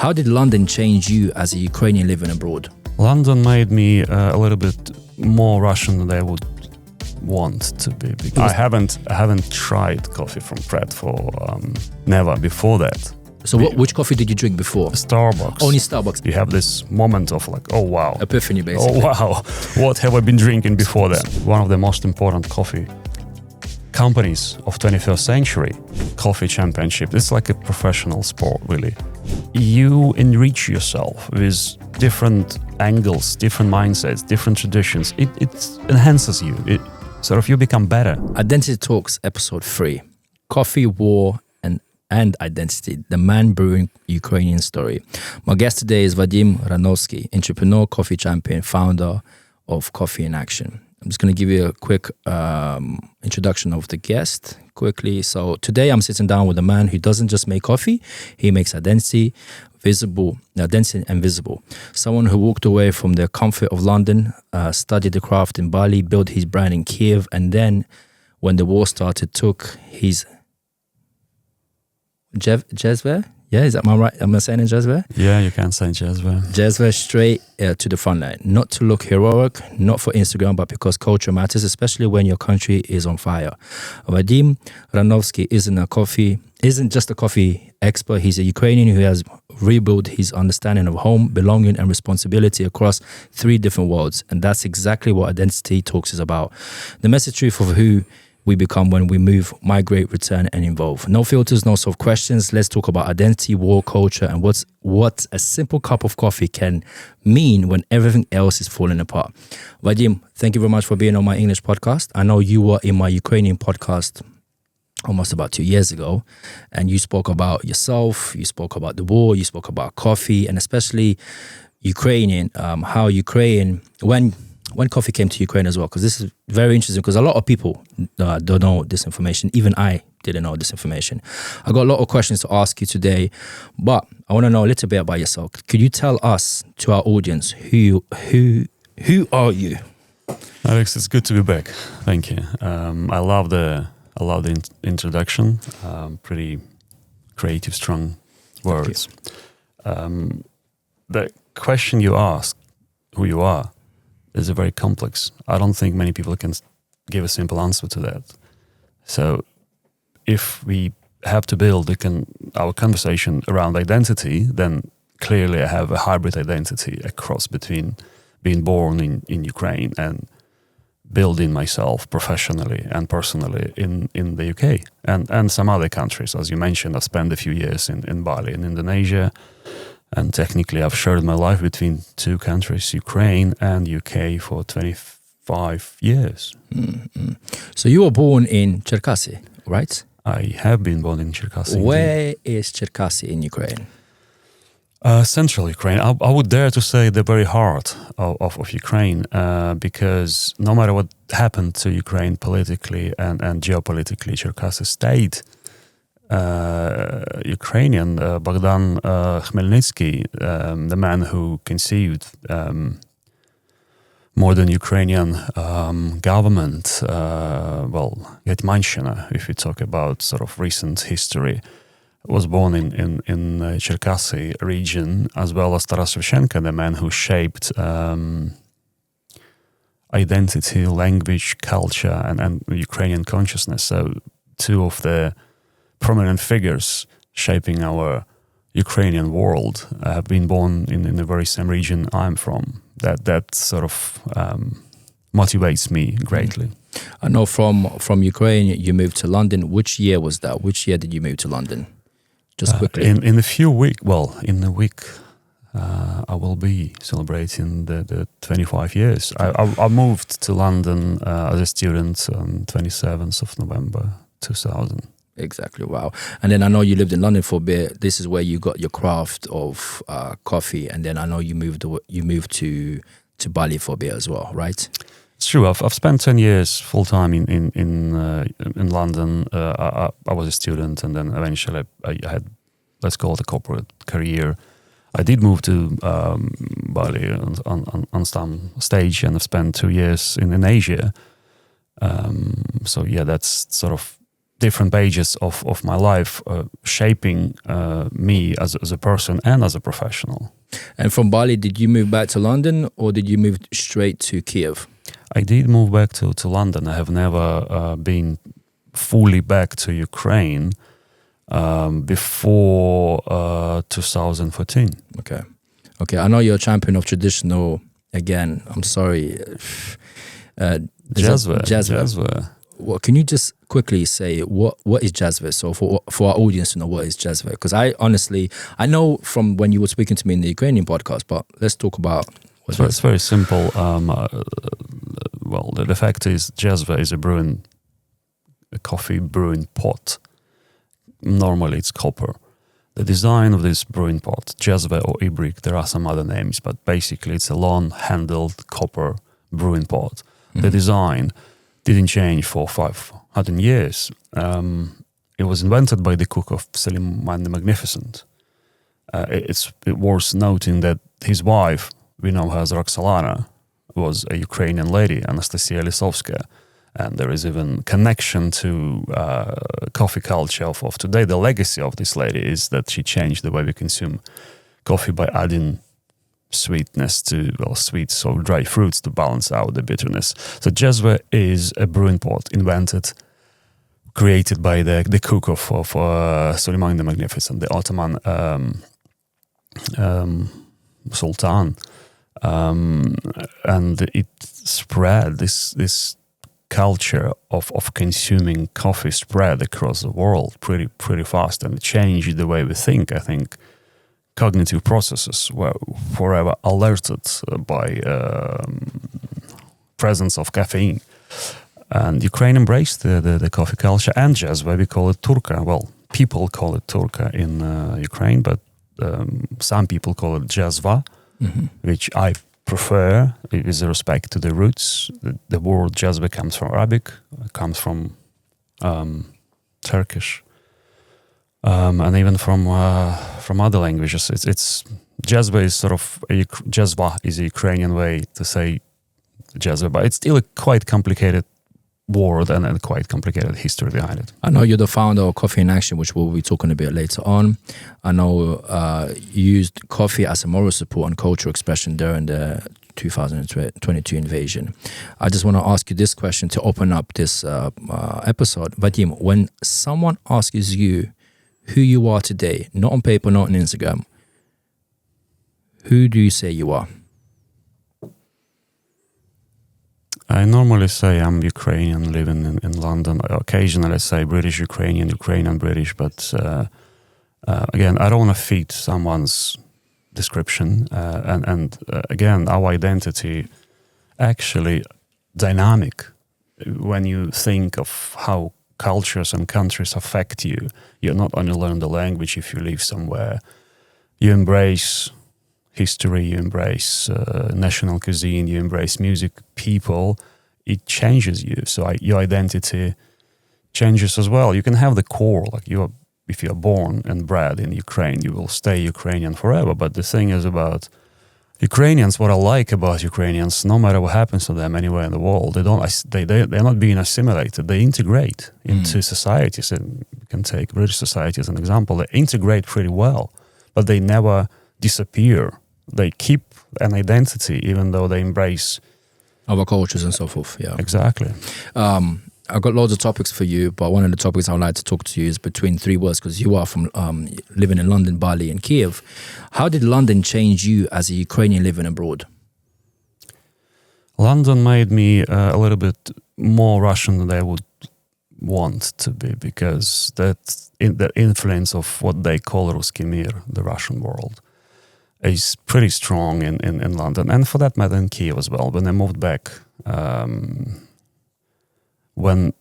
How did London change you as a Ukrainian living abroad? London made me a little bit more Russian than I would want to be. I haven't tried coffee from Pratt for never before that. So which coffee did you drink before? Starbucks. Only Starbucks. You have this moment of like, oh wow. Epiphany, basically. Oh wow, what have I been drinking before that? One of the most important coffee companies of 21st century, coffee championship. It's like a professional sport, really. You enrich yourself with different angles, different mindsets, different traditions. It enhances you. You become better. Identity Talks, episode 3. Coffee, War, and Identity, the man brewing Ukrainian story. My guest today is Vadym Granovskiy, entrepreneur, coffee champion, founder of Coffee in Action. I'm just going to give you a quick introduction of the guest quickly. So today I'm sitting down with a man who doesn't just make coffee, he makes identity and visible. Someone who walked away from the comfort of London, studied the craft in Bali, built his brand in Kiev, and then when the war started, took his Jezver? Yeah, is that my right? Am I saying in Jezver? Yeah, you can say Jezver. Jezver straight to the front line. Not to look heroic, not for Instagram, but because culture matters, especially when your country is on fire. Vadym Granovskiy isn't just a coffee expert. He's a Ukrainian who has rebuilt his understanding of home, belonging, and responsibility across 3 different worlds. And that's exactly what Identity Talks is about. The message truth of who we become when we move, migrate, return, and evolve. No filters, no soft questions. Let's talk about identity, war, culture, and what a simple cup of coffee can mean when everything else is falling apart. Vadym, thank you very much for being on my English podcast. I know you were in my Ukrainian podcast almost about 2 years ago, and you spoke about yourself, you spoke about the war, you spoke about coffee, and especially Ukrainian, how Ukraine, when coffee came to Ukraine as well, because this is very interesting, because a lot of people don't know this information. Even I didn't know this information. I got a lot of questions to ask you today, but I want to know a little bit about yourself. Could you tell us, to our audience, who are you? Alex, it's good to be back. Thank you. I love the introduction. Pretty creative, strong words. The question you ask, who you are, is very complex. I don't think many people can give a simple answer to that. So if we have to build our conversation around identity, then clearly I have a hybrid identity, a cross between being born in Ukraine and building myself professionally and personally in the UK and some other countries. As you mentioned, I spent a few years in Bali in Indonesia. And technically, I've shared my life between 2 countries, Ukraine and UK, for 25 years. Mm-hmm. So you were born in Cherkasy, right? I have been born in Cherkasy. Where is Cherkasy in Ukraine? Central Ukraine. I would dare to say the very heart of Ukraine, because no matter what happened to Ukraine politically and geopolitically, Cherkasy stayed Ukrainian. Bogdan Khmelnytsky, the man who conceived modern Ukrainian government, Hetmanshina, if we talk about sort of recent history, was born in Cherkasy region, as well as Taras Shevchenko, the man who shaped identity, language, culture, and Ukrainian consciousness. So 2 of the prominent figures shaping our Ukrainian world have been born in the very same region I'm from. That sort of motivates me greatly. I know from Ukraine you moved to London. Which year was that? Which year did you move to London? Just quickly. In a week, I will be celebrating the 25 years. I moved to London as a student on 27th of November 2000. Exactly. Wow. And then I know you lived in London for a bit. This is where you got your craft of coffee. And then I know you moved to Bali for a bit as well, right? It's true. I've spent 10 years full time in London. I was a student, and then eventually I had, let's call it, a corporate career. I did move to Bali on some stage, and I've spent 2 years in Asia. So yeah, that's sort of different pages of my life, shaping me as a person and as a professional. And from Bali, did you move back to London or did you move straight to Kiev? I did move back to London. I have never been fully back to Ukraine before 2014. Okay. I know you're a champion of traditional. Again, I'm sorry. Jazva. Well, can you just quickly say what is jazva? So for our audience to know what is jazva, because I know from when you were speaking to me in the Ukrainian podcast, but let's talk about. It's very simple. Well, the fact is, jazva is a coffee brewing pot. Normally, it's copper. The design of this brewing pot, jazva or ibrik, there are some other names, but basically, it's a long-handled copper brewing pot. Mm-hmm. The design didn't change for 500 years. It was invented by the cook of Suleiman the Magnificent. It's worth noting that his wife, we know her as Roxolana, was a Ukrainian lady, Anastasia Lisovskaya. And there is even connection to coffee culture of today. The legacy of this lady is that she changed the way we consume coffee by adding sweets or dry fruits to balance out the bitterness. So jazva is a brewing pot created by the cook of Suleiman the Magnificent, the Ottoman Sultan. And it spread, this culture of consuming coffee spread across the world pretty fast, and it changed the way we think. I think cognitive processes were forever alerted by presence of caffeine. And Ukraine embraced the coffee culture and jazva. We call it turka. Well, people call it turka in Ukraine, but some people call it jazva, which I prefer with respect to the roots. The word jazva comes from Arabic, comes from Turkish, and even from other languages. It's jazva is sort of jazva is a Ukrainian way to say jazva, but it's still a quite complicated word and a quite complicated history behind it. I know you're the founder of Coffee in Action, which we'll be talking a bit later on. I know you used coffee as a moral support and cultural expression during the 2022 invasion. I just want to ask you this question to open up this episode. Vadym, when someone asks you who you are today, not on paper, not on Instagram, who do you say you are? I normally say I'm Ukrainian living in London. Occasionally I say British Ukrainian, Ukrainian British, but again, I don't want to fit someone's description. And again, our identity actually dynamic. When you think of how cultures and countries affect you, you not only learn the language if you live somewhere, you embrace history, you embrace national cuisine, you embrace music, people, it changes you. So your identity changes as well. You can have the core, like if you're born and bred in Ukraine, you will stay Ukrainian forever. But the thing is about Ukrainians, what I like about Ukrainians, no matter what happens to them anywhere in the world, they're not being assimilated. They integrate into societies. And you can take British society as an example. They integrate pretty well, but they never disappear. They keep an identity even though they embrace other cultures and so forth. Yeah, exactly. I've got loads of topics for you, but one of the topics I would like to talk to you is between three words, because you are from living in London, Bali, and Kiev. How did London change you as a Ukrainian living abroad? London made me a little bit more Russian than I would want to be, because the influence of what they call Ruski Mir, the Russian world, is pretty strong in London, and for that matter in Kiev as well. When I moved back, when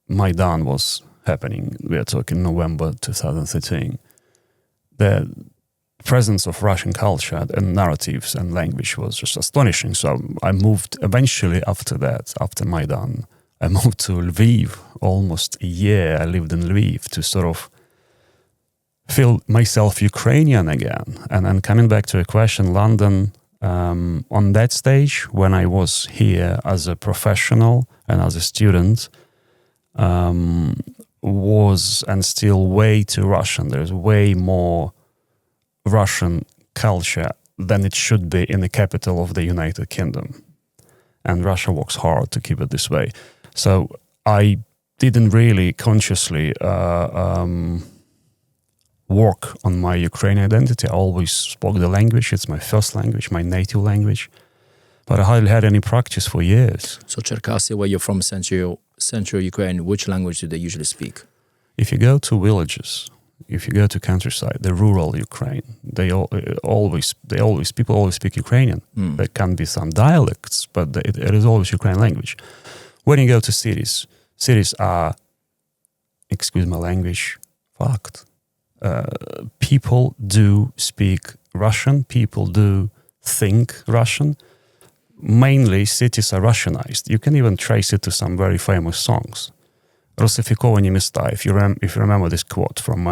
Maidan was happening, we are talking November 2013, the presence of Russian culture and narratives and language was just astonishing. So I moved eventually after that, after Maidan, I moved to Lviv. Almost a year I lived in Lviv to sort of feel myself Ukrainian again. And coming back to a question, London, on that stage, when I was here as a professional and as a student, was and still way too Russian. There's way more Russian culture than it should be in the capital of the United Kingdom. And Russia works hard to keep it this way. So I didn't really consciously work on my Ukrainian identity. I always spoke the language. It's my first language, my native language. But I hardly had any practice for years. So Cherkasy, where you're from, central Ukraine, which language do they usually speak? If you go to villages, if you go to countryside, the rural Ukraine, people always speak Ukrainian. There can be some dialects, but it is always Ukrainian language. When you go to cities are, excuse my language, fucked. People do speak Russian. People do think Russian. Mainly, cities are Russianized. You can even trace it to some very famous songs. Русифіковані міста. If you remember this quote from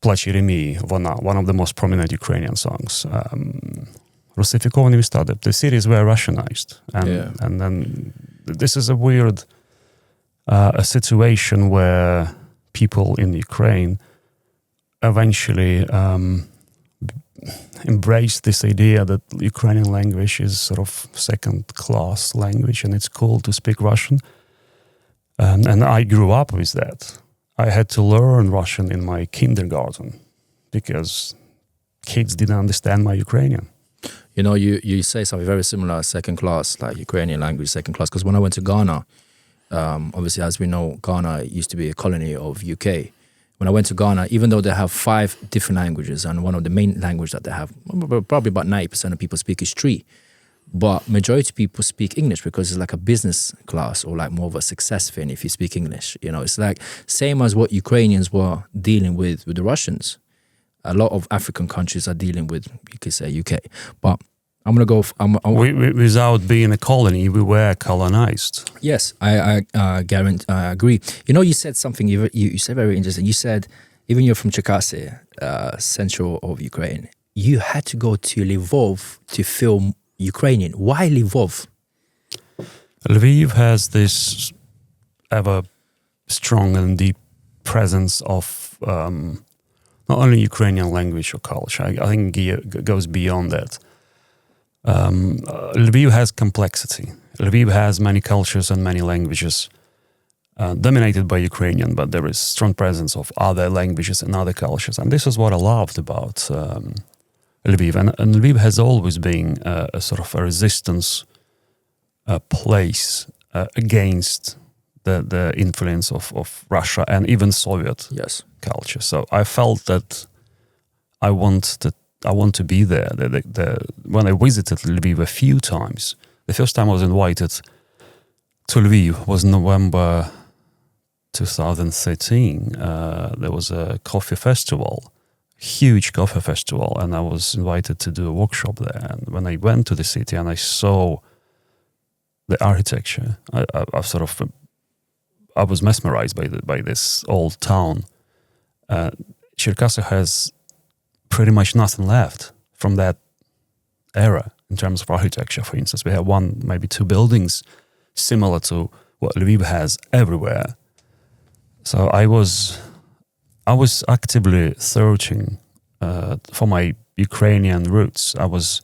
Плач Єремії, one of the most prominent Ukrainian songs. Русифіковані міста. The cities were Russianized. And then this is a weird a situation where people in Ukraine eventually embrace this idea that Ukrainian language is sort of second-class language and it's cool to speak Russian. And I grew up with that. I had to learn Russian in my kindergarten because kids didn't understand my Ukrainian. You know, you say something very similar, second class, like Ukrainian language, second class. Because when I went to Ghana, obviously, as we know, Ghana used to be a colony of UK. When I went to Ghana, even though they have 5 different languages, and one of the main languages that they have, probably about 90% of people speak is Tree. But majority of people speak English because it's like a business class or like more of a success thing if you speak English. You know, it's like same as what Ukrainians were dealing with the Russians. A lot of African countries are dealing with, you could say, UK. But I'm going to go... without being a colony, we were colonized. Yes, I guarantee, I agree. You know, you said something, you said very interesting. You said, even you're from Cherkasy, central of Ukraine, you had to go to Lvov to film Ukrainian. Why Lvov? Lviv has this ever strong and deep presence of not only Ukrainian language or culture. I think it goes beyond that. Lviv has complexity. Lviv has many cultures and many languages dominated by Ukrainian, but there is strong presence of other languages and other cultures. And this is what I loved about Lviv. And Lviv has always been a sort of a resistance place against the influence of Russia and even Soviet culture. So I felt that I want to be there. When I visited Lviv a few times, the first time I was invited to Lviv was November 2013. There was a coffee festival, huge coffee festival, and I was invited to do a workshop there. And when I went to the city and I saw the architecture, I was mesmerized by this old town. Cherkasy has pretty much nothing left from that era in terms of architecture. For instance, we have 1, maybe 2 buildings similar to what Lviv has everywhere. So I was actively searching for my Ukrainian roots. I was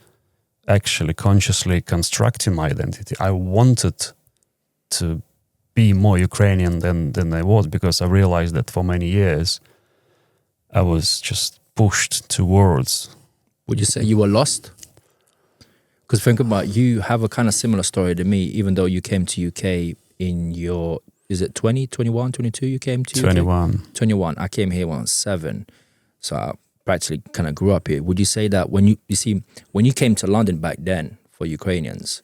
actually consciously constructing my identity. I wanted to be more Ukrainian than I was, because I realized that for many years I was just pushed towards. Would you say you were lost? Because think about, you have a kind of similar story to me, even though you came to UK in your, is it 20, 21, 22 you came to 21. UK? 21. I came here when I was 7. So I practically kind of grew up here. Would you say that when you came to London back then for Ukrainians,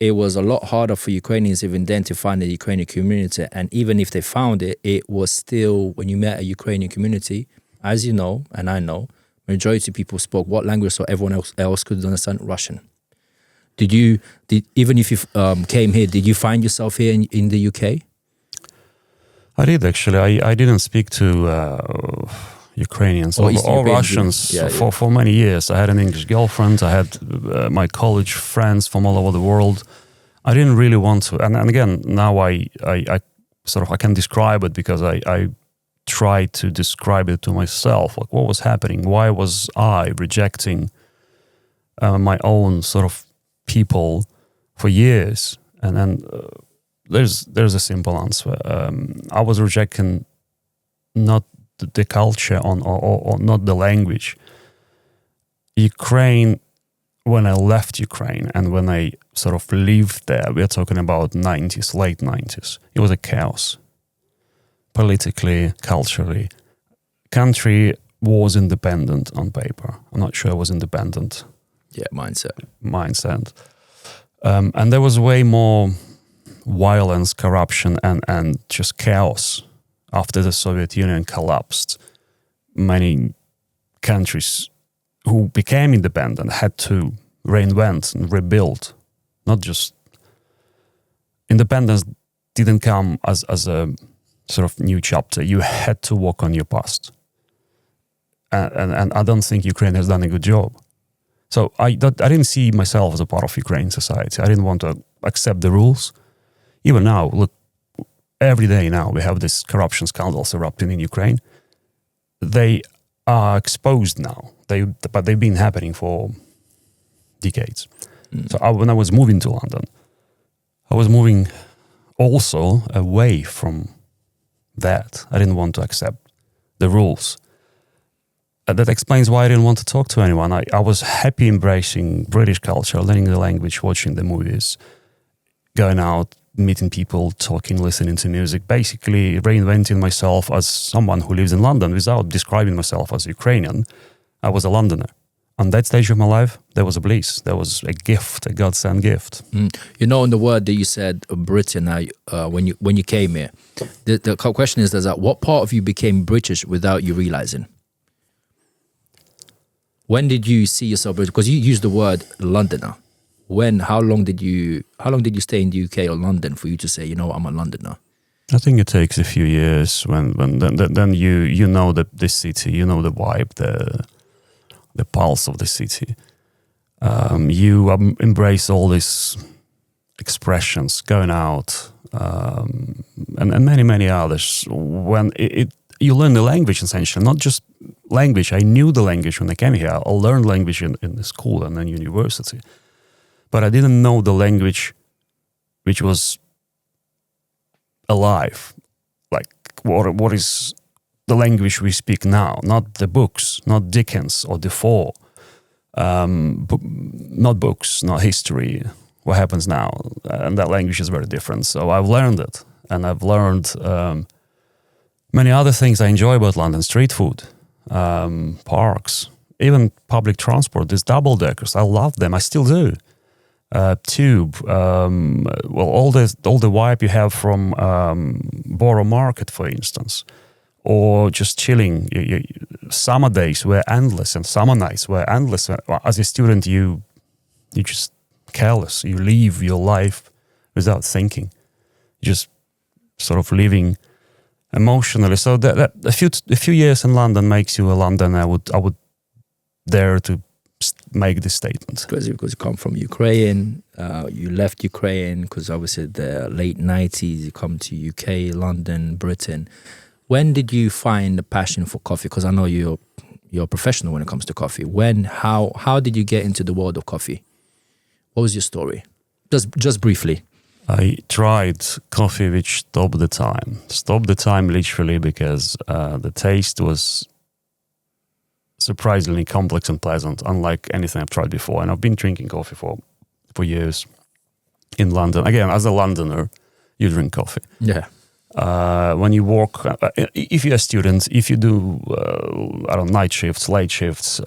it was a lot harder for Ukrainians even then to find the Ukrainian community, and even if they found it, it was still, when you met a Ukrainian community, as you know, and I know, majority of people spoke what language so everyone else could understand? Russian. Even if you came here, did you find yourself here in the UK? I did, actually. I didn't speak to Ukrainians or Russians for many years. I had an English girlfriend. I had my college friends from all over the world. I didn't really want to. And again, now I I can describe it because I tried to describe it to myself. Like, what was happening? Why was I rejecting my own sort of people for years? And then there's a simple answer. I was rejecting not the culture or not the language. Ukraine, when I left Ukraine and when I sort of lived there, we're talking about late 90s, it was a chaos. Politically, culturally. Country was independent on paper. I'm not sure it was independent. Yeah, Mindset. And there was way more violence, corruption, and just chaos. After the Soviet Union collapsed, many countries who became independent had to reinvent and rebuild. Not just independence didn't come as a sort of new chapter. You had to work on your past, and I don't think Ukraine has done a good job. So I didn't see myself as a part of Ukrainian society. I didn't want to accept the rules. Even now, look, every day now we have these corruption scandals erupting in Ukraine. They are exposed now. But they've been happening for decades. So when I was moving to London, I was moving also away from that. I didn't want to accept the rules. That explains why I didn't want to talk to anyone. I was happy embracing British culture, learning the language, watching the movies, going out, meeting people, talking, listening to music, basically reinventing myself as someone who lives in London without describing myself as Ukrainian. I was a Londoner. On that stage of my life, there was a bliss. There was a gift, a God-sent gift. You know, in the word that you said, Britain, when you came here, the question is that what part of you became British without you realizing? When did you see yourself British? Because you used the word Londoner. How long did you stay in the UK or London for you to say, you know, I'm a Londoner? I think it takes a few years when then you know the city, you know the vibe, the pulse of the city. You embrace all these expressions, going out, and many others. When you learn the language, essentially, not just language. I knew the language when I came here. I learned language in the school and then university. But I didn't know the language which was alive. Like, what is the language we speak now? Not the books, not Dickens or Defoe. Not books, not history. What happens now? And that language is very different. So I've learned it. And I've learned many other things I enjoy about London. Street food, parks, even public transport, these double-deckers. I love them. I still do. Tube, all the vibe you have from Borough Market, for instance, or just chilling. Summer days were endless, and summer nights were endless. As a student, you just careless. You live your life without thinking, just sort of living emotionally. So that a few years in London makes you a Londoner. I would dare to make this statement. Because you come from Ukraine, you left Ukraine because obviously the late 90s, you come to UK, London, Britain. When did you find the passion for coffee? Because I know you're a professional when it comes to coffee. How did you get into the world of coffee? What was your story? Just briefly. I tried coffee which stopped the time. Stopped the time literally because the taste was surprisingly complex and pleasant, unlike anything I've tried before. And I've been drinking coffee for years in London. Again, as a Londoner, you drink coffee. Yeah. When you work, if you're a student, if you do, night shifts, late shifts,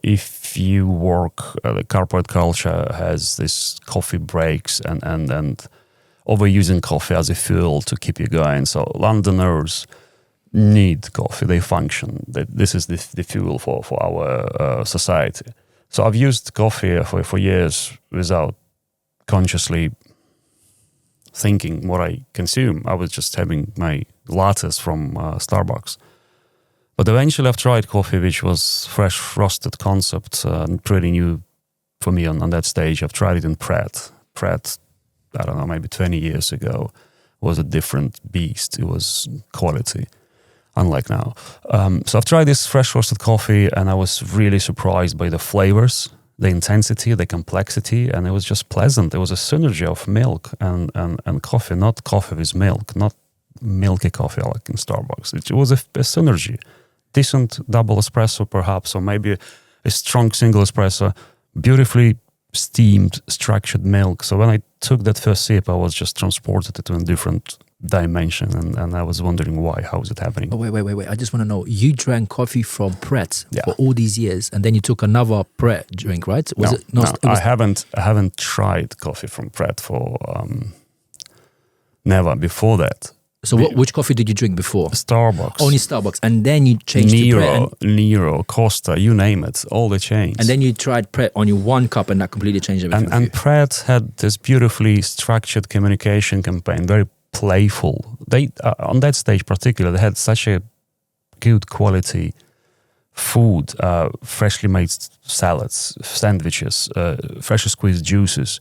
if you work, the corporate culture has this coffee breaks and overusing coffee as a fuel to keep you going. So Londoners need coffee. They function. This is the fuel for our society. So I've used coffee for years without consciously thinking what I consume. I was just having my lattes from Starbucks. But eventually I've tried coffee, which was fresh roasted concept, pretty new for me on that stage. I've tried it in Pret, I don't know, maybe 20 years ago, was a different beast. It was quality, unlike now. So I've tried this fresh roasted coffee, and I was really surprised by the flavors, the intensity, the complexity, and it was just pleasant. There was a synergy of milk and coffee, not coffee with milk, not milky coffee like in Starbucks. It was a synergy. Decent double espresso perhaps, or maybe a strong single espresso, beautifully steamed, structured milk. So when I took that first sip, I was just transported to a different dimension, and I was wondering why. How is it happening? Oh, wait. I just want to know. You drank coffee from Pret Yeah. for all these years, and then you took another Pret drink, right? No, It was, I haven't tried coffee from Pret for never before that. So which coffee did you drink before? Starbucks. Only Starbucks, and then you changed to Pret. Nero, Costa, you name it, all the chains. And then you tried Pret on your one cup, and that completely changed everything. And Pret had this beautifully structured communication campaign, very playful. They on that stage particularly, they had such a good quality food, freshly made salads, sandwiches, freshly squeezed juices.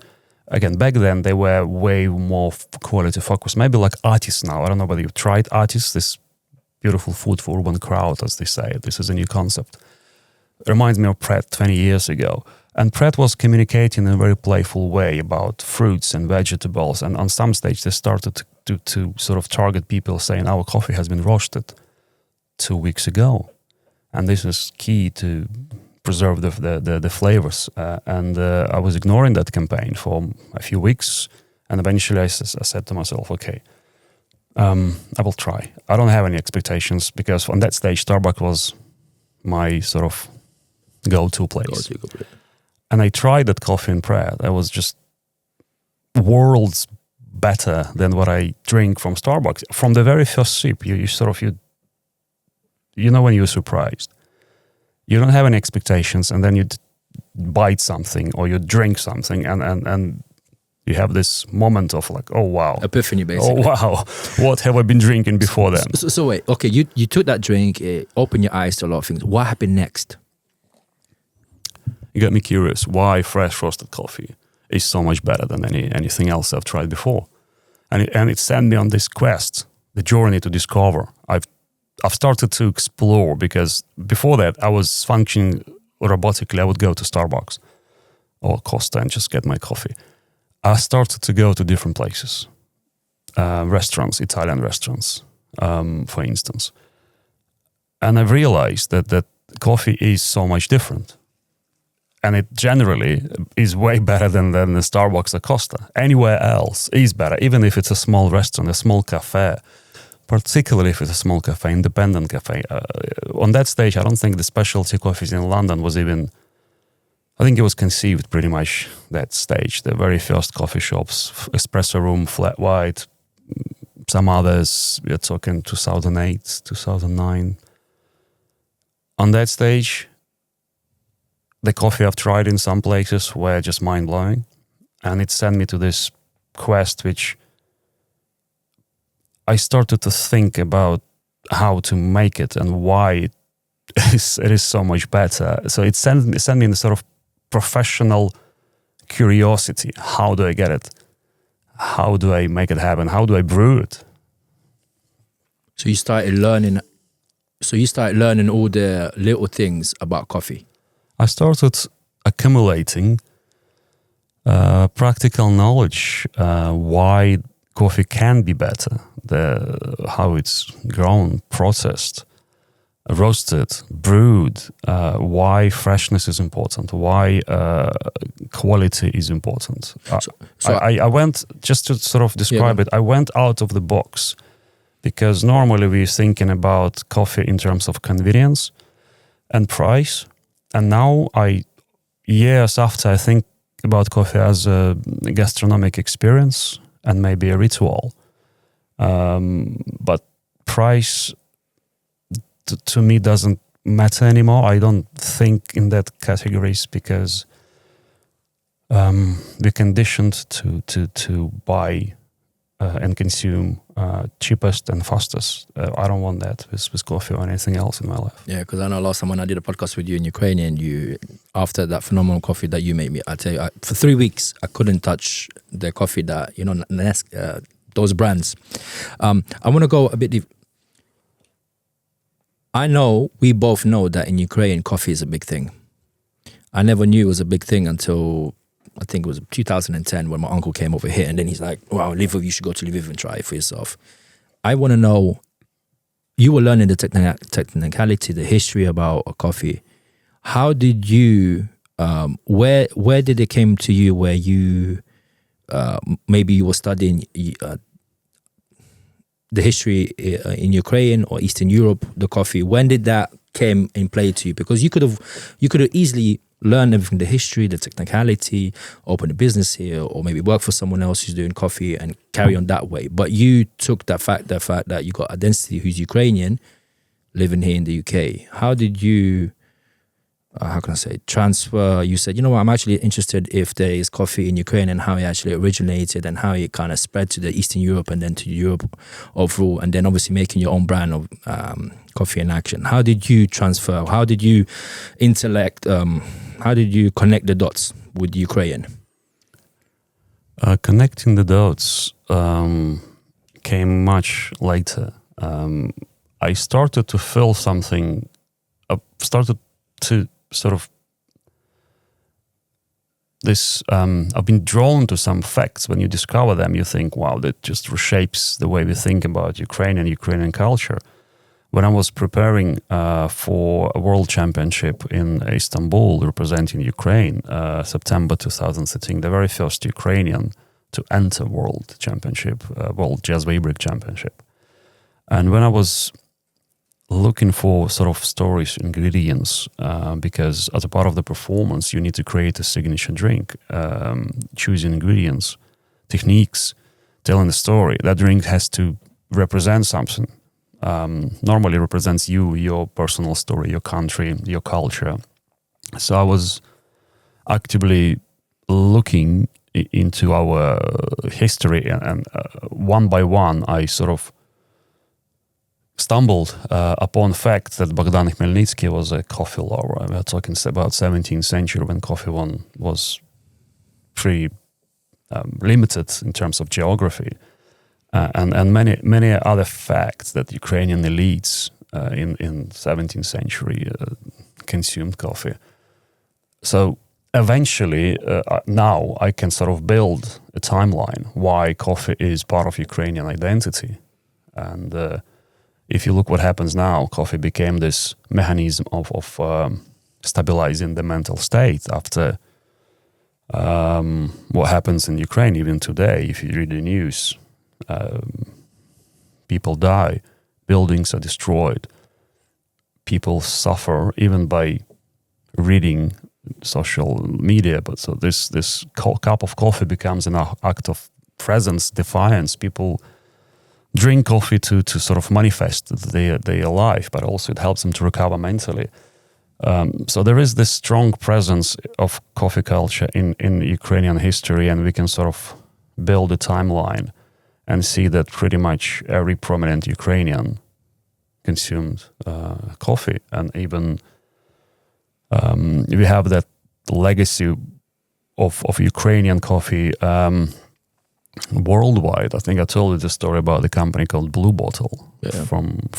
Again, back then they were way more quality focused. Maybe like Artis now. I don't know whether you've tried Artis, this beautiful food for urban crowd, as they say. This is a new concept. It reminds me of Pret 20 years ago. And Pret was communicating in a very playful way about fruits and vegetables. And on some stage they started to sort of target people saying, our coffee has been roasted 2 weeks ago. And this is key to preserve the flavors. I was ignoring that campaign for a few weeks. And eventually I said to myself, okay, I will try. I don't have any expectations because on that stage, Starbucks was my sort of go-to place. And I tried that coffee in Pret. I was just worlds better than what I drink from Starbucks. From the very first sip, you know when you're surprised. You don't have any expectations, and then you bite something or you drink something, and you have this moment of like, oh wow, epiphany, basically. Oh wow, what have I been drinking before then? So wait, okay, you took that drink, opened your eyes to a lot of things. What happened next? You got me curious why fresh roasted coffee is so much better than anything else I've tried before, and it sent me on this quest, the journey to discover. I've started to explore, because before that I was functioning robotically. I would go to Starbucks or Costa and just get my coffee. I started to go to different places, restaurants, Italian restaurants, for instance. And I realized that coffee is so much different. And it generally is way better than the Starbucks or Costa. Anywhere else is better, even if it's a small restaurant, a small cafe. Particularly if it's a small cafe, independent cafe. On that stage, I don't think the specialty coffees in London was even... I think it was conceived pretty much that stage. The very first coffee shops, espresso room, flat white, some others, we're talking 2008, 2009. On that stage, the coffee I've tried in some places were just mind-blowing. And it sent me to this quest, which... I started to think about how to make it and why it is so much better. So it sent me in a sort of professional curiosity. How do I get it? How do I make it happen? How do I brew it? So you started learning all the little things about coffee. I started accumulating practical knowledge, why coffee can be better, how it's grown, processed, roasted, brewed, why freshness is important, why quality is important. I went, just to sort of describe it, I went out of the box, because normally we're thinking about coffee in terms of convenience and price. And now years after, I think about coffee as a gastronomic experience and maybe a ritual. But price to me doesn't matter anymore. I don't think in that categories, because we're conditioned to buy and consume cheapest and fastest. I don't want that with coffee or anything else in my life. Yeah, because I know last time when I did a podcast with you in Ukrainian, after that phenomenal coffee that you made me, I tell you, for 3 weeks I couldn't touch the coffee that those brands. I want to go a bit deep. I know, we both know that in Ukraine, coffee is a big thing. I never knew it was a big thing until I think it was 2010 when my uncle came over here, and then he's like, wow, Lviv, you should go to Lviv and try it for yourself. I want to know, you were learning the technicality, the history about coffee. How did you, where did it came to you where you, maybe you were studying the history in Ukraine or Eastern Europe, the coffee? When did that came in play to you? Because you could have easily learned everything, the history, the technicality, open a business here, or maybe work for someone else who's doing coffee and carry on that way. But you took the fact that you got identity who's Ukrainian, living here in the UK. How did you, how can I say, transfer? You said, you know what, I'm actually interested if there is coffee in Ukraine and how it actually originated and how it kind of spread to the Eastern Europe and then to Europe overall, and then obviously making your own brand of coffee in action. How did you transfer? How did you intellect? How did you connect the dots with Ukraine? Connecting the dots came much later. I started to feel something, started to sort of this, I've been drawn to some facts. When you discover them, you think, wow, that just reshapes the way we think about Ukrainian culture. When I was preparing for a world championship in Istanbul, representing Ukraine, September 2013, the very first Ukrainian to enter world championship, world jazz Weybreak championship. And when I was looking for sort of stories, ingredients, because as a part of the performance, you need to create a signature drink, choosing ingredients, techniques, telling the story. That drink has to represent something. Normally represents you, your personal story, your country, your culture. So I was actively looking into our history, and one by one, I sort of stumbled upon the fact that Bogdan Khmelnytsky was a coffee lover. We are talking about 17th century when coffee was pretty limited in terms of geography, and many other facts that Ukrainian elites in 17th century consumed coffee. So eventually, now I can sort of build a timeline why coffee is part of Ukrainian identity. And if you look what happens now, coffee became this mechanism of stabilizing the mental state after what happens in Ukraine even today. If you read the news, people die, buildings are destroyed, people suffer even by reading social media. But so this cup of coffee becomes an act of presence, defiance. People drink coffee to sort of manifest their life, but also it helps them to recover mentally. So there is this strong presence of coffee culture in Ukrainian history, and we can sort of build a timeline and see that pretty much every prominent Ukrainian consumed coffee. And even we have that legacy of Ukrainian coffee worldwide. I think I told you the story about the company called Blue Bottle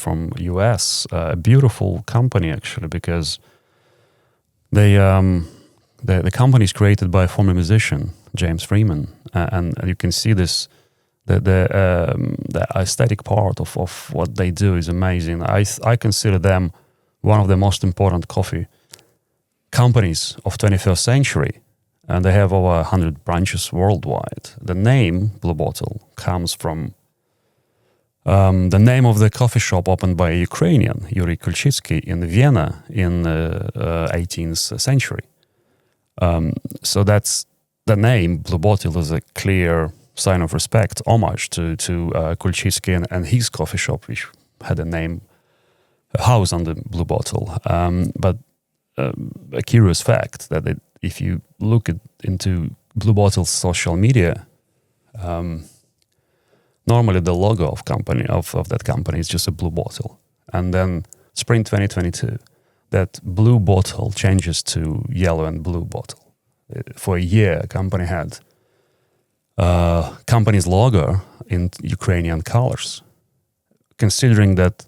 from US. A beautiful company actually, because the company is created by a former musician, James Freeman, and you can see this. The aesthetic part of what they do is amazing. I consider them one of the most important coffee companies of 21st century. And they have over 100 branches worldwide. The name Blue Bottle comes from the name of the coffee shop opened by a Ukrainian, Yuri Kulchitsky, in Vienna in the 18th century. So that's the name Blue Bottle is a clear sign of respect, homage to Kulchitsky and his coffee shop, which had a house on the Blue Bottle. But a curious fact that if you look into Blue Bottle's social media, normally the logo of that company is just a blue bottle. And then spring 2022, that blue bottle changes to yellow and blue bottle. For a year, company had company's logo in Ukrainian colors, considering that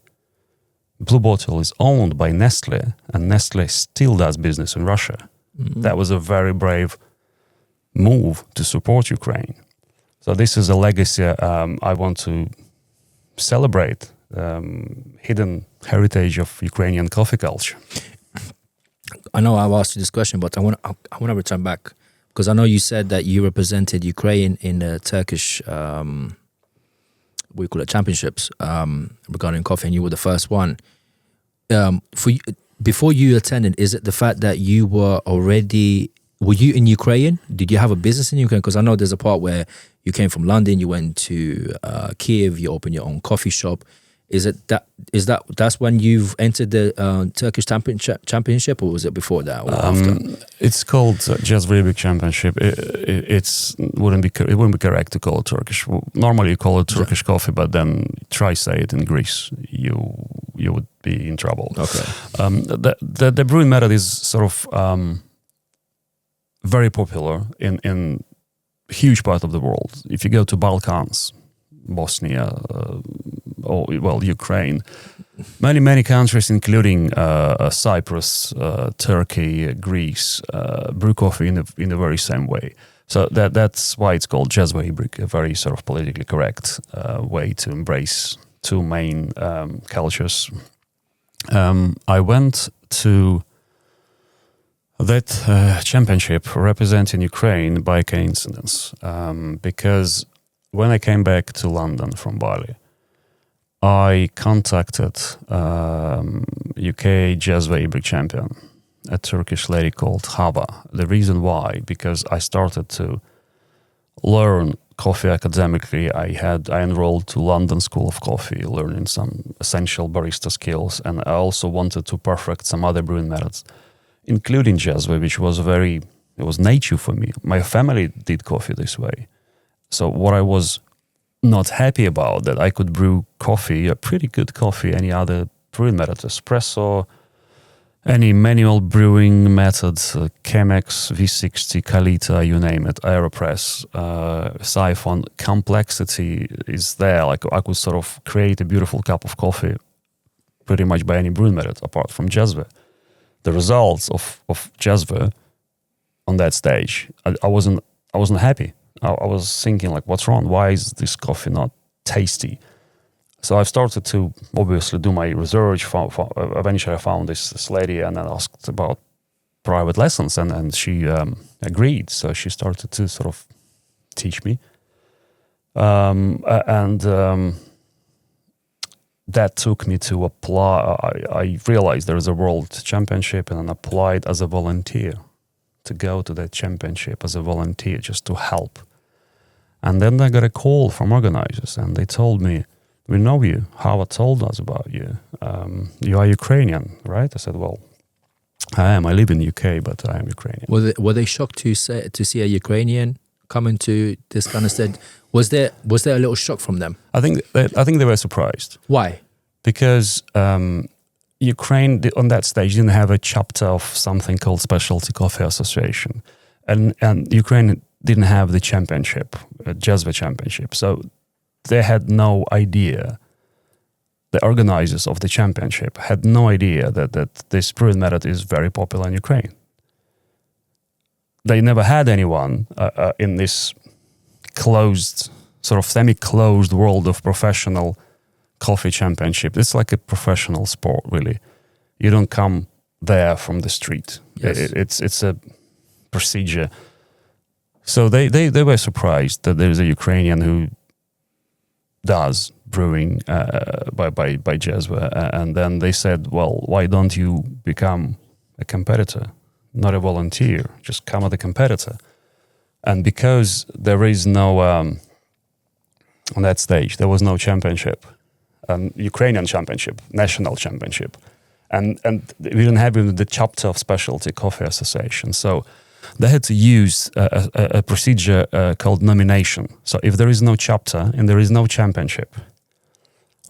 Blue Bottle is owned by Nestle, and Nestle still does business in Russia. That was a very brave move to support Ukraine. So this is a legacy I want to celebrate, hidden heritage of Ukrainian coffee culture. I know I've asked you this question, but I want to return back because I know you said that you represented Ukraine in the Turkish, we call it championships, regarding coffee, and you were the first one. For you, before you attended, is it the fact that you were you in Ukraine? Did you have a business in Ukraine? Because I know there's a part where you came from London, you went to Kiev, you opened your own coffee shop. That's when you've entered the Turkish championship, or was it before that or after? It's called Is Vadym Championship. It wouldn't be correct to call it Turkish. Normally you call it Turkish coffee, but then try say it in Greece, you would be in trouble. Okay. The brewing method is sort of very popular in huge part of the world. If you go to Balkans, Bosnia, Ukraine, many countries, including Cyprus, Turkey, Greece, brew coffee in the very same way. So that's why it's called Is Vadym, a very sort of politically correct way to embrace two main cultures. I went to that championship representing Ukraine by coincidence, because when I came back to London from Bali, I contacted UK Is Vadym champion, a Turkish lady called Hava. The reason why, because I started to learn coffee academically. I enrolled to London School of Coffee, learning some essential barista skills, and I also wanted to perfect some other brewing methods, including Is Vadym, which was it was native for me. My family did coffee this way. So what I was not happy about, that I could brew coffee, a pretty good coffee, any other brewing method, espresso, any manual brewing methods, Chemex, V60, Kalita, you name it, AeroPress, siphon, complexity is there. Like I could sort of create a beautiful cup of coffee pretty much by any brewing method apart from Is Vadym. The results of Is Vadym on that stage, I wasn't happy. I was thinking, like, what's wrong? Why is this coffee not tasty? So I started to obviously do my research. Eventually I found this lady and I asked about private lessons, and she agreed. So she started to sort of teach me. That took me to apply. I realized there is a world championship, and I applied as a volunteer to go to that championship as a volunteer just to help. And then I got a call from organizers, and they told me, "We know you. Howard told us about you. You are Ukrainian, right?" I said, "Well, I am. I live in the UK, but I am Ukrainian." Were they shocked to see a Ukrainian coming to this kind of stage? Was there a little shock from them? I think they were surprised. Why? Because Ukraine on that stage didn't have a chapter of something called Specialty Coffee Association, and Ukraine didn't have the championship, Is Vadym championship. So they had no idea. The organizers of the championship had no idea that this brewing method is very popular in Ukraine. They never had anyone in this closed, sort of semi-closed world of professional coffee championship. It's like a professional sport, really. You don't come there from the street. Yes. It's a procedure. So they were surprised that there's a Ukrainian who does brewing by Is Vadym, and then they said, "Well, why don't you become a competitor, not a volunteer? Just come as a competitor." And because there is no on that stage, there was no championship, Ukrainian championship, national championship, and we didn't have even the chapter of Specialty Coffee Association. So they had to use a procedure called nomination. So if there is no chapter and there is no championship,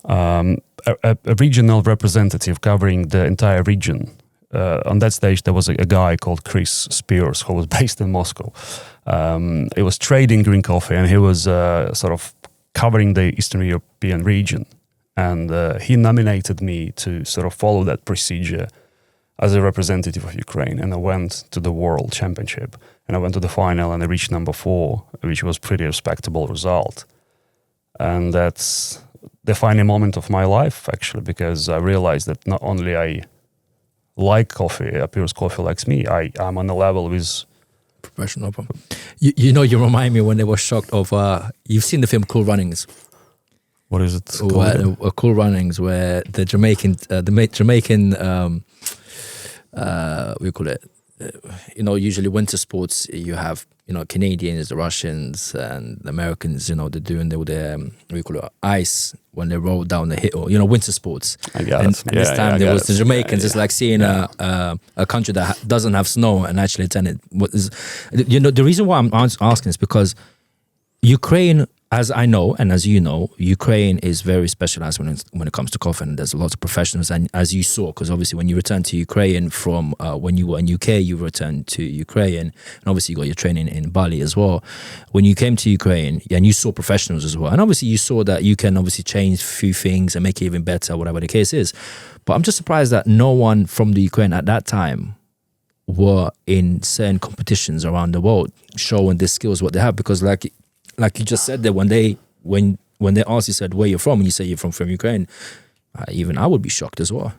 a regional representative covering the entire region. On that stage, there was a guy called Chris Spears who was based in Moscow. He was trading green coffee, and he was sort of covering the Eastern European region. And he nominated me to sort of follow that procedure as a representative of Ukraine. And I went to the World Championship, and I went to the final, and I reached number 4, which was pretty respectable result. And that's the defining moment of my life, actually, because I realized that not only I like coffee, Appears Coffee likes me, I'm on a level with professional. You remind me when they were shocked of, you've seen the film Cool Runnings. What is it called? Cool Runnings, where the Jamaican, we call it, usually winter sports, you have, Canadians, the Russians and the Americans, they're doing their, we call it ice when they roll down the hill, winter sports. I got and it. this time there was the Jamaicans. It's like seeing a country that doesn't have snow and actually attended. The reason why I'm asking is because Ukraine, as I know, and as you know, Ukraine is very specialized when it comes to coffee, and there's lots of professionals. And as you saw, because obviously when you returned to Ukraine from when you were in UK, you returned to Ukraine, and obviously you got your training in Bali as well. When you came to Ukraine, and you saw professionals as well, and obviously you saw that you can obviously change a few things and make it even better, whatever the case is. But I'm just surprised that no one from the Ukraine at that time were in certain competitions around the world showing the skills what they have, because like you just said that when they asked you, said where you're from, and you say you're from Ukraine, even I would be shocked as well.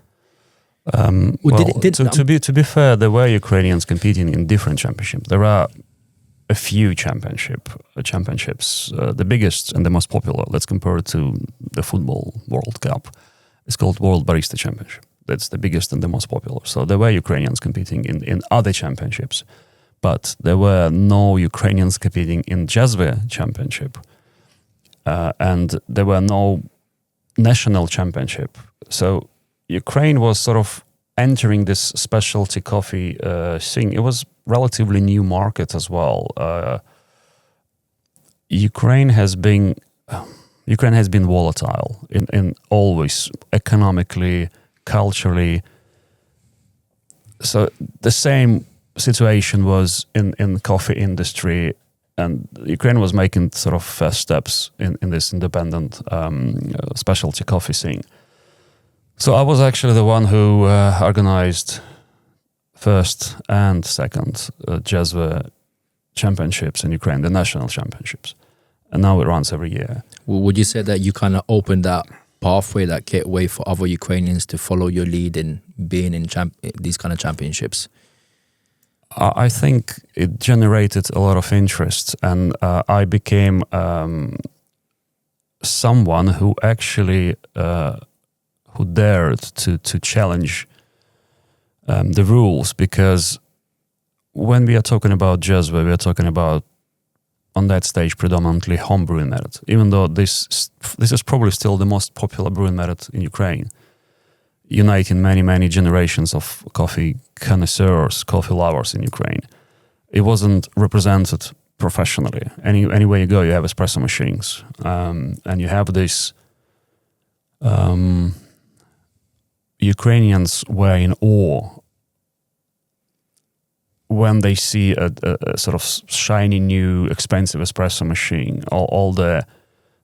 To be fair, there were Ukrainians competing in different championships. There are a few championships. The biggest and the most popular, let's compare it to the football World Cup. It's called World Barista Championship. That's the biggest and the most popular. So there were Ukrainians competing in other championships. But there were no Ukrainians competing in Jazve Championship, and there were no national championship. So Ukraine was sort of entering this specialty coffee thing. It was relatively new market as well. Ukraine has been volatile in always economically, culturally. So the same situation was in the coffee industry, and Ukraine was making sort of first steps in this independent specialty coffee scene. So I was actually the one who organized first and second Jazve championships in Ukraine, the national championships, and now it runs every year. Would you say that you kind of opened that pathway, that gateway for other Ukrainians to follow your lead in being in these kind of championships? I think it generated a lot of interest, and I became someone who actually who dared to challenge the rules, because when we are talking about Jazve, we are talking about on that stage predominantly home brewing method, even though this is probably still the most popular brewing method in Ukraine, uniting many generations of coffee connoisseurs, coffee lovers in Ukraine. It wasn't represented professionally. Anywhere you go, you have espresso machines, and you have this. Ukrainians were in awe when they see a sort of shiny new expensive espresso machine. All the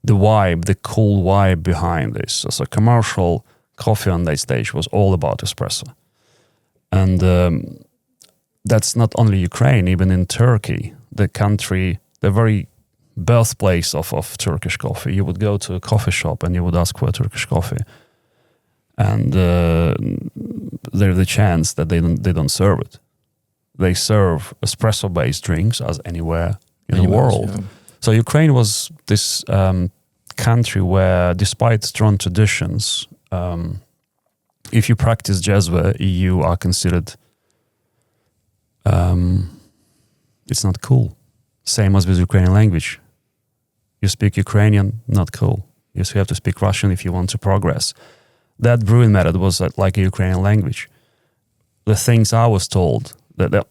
vibe, the cool vibe behind this. So commercial coffee on that stage was all about espresso. And that's not only Ukraine, even in Turkey, the country, the very birthplace of Turkish coffee. You would go to a coffee shop and you would ask for a Turkish coffee. And there's the chance that they don't serve it. They serve espresso-based drinks as anywhere in the world. Yeah. So Ukraine was this country where, despite strong traditions, if you practice Jazve, you are considered, it's not cool. Same as with Ukrainian language. You speak Ukrainian, not cool. You have to speak Russian if you want to progress. That brewing method was like a Ukrainian language. The things I was told, the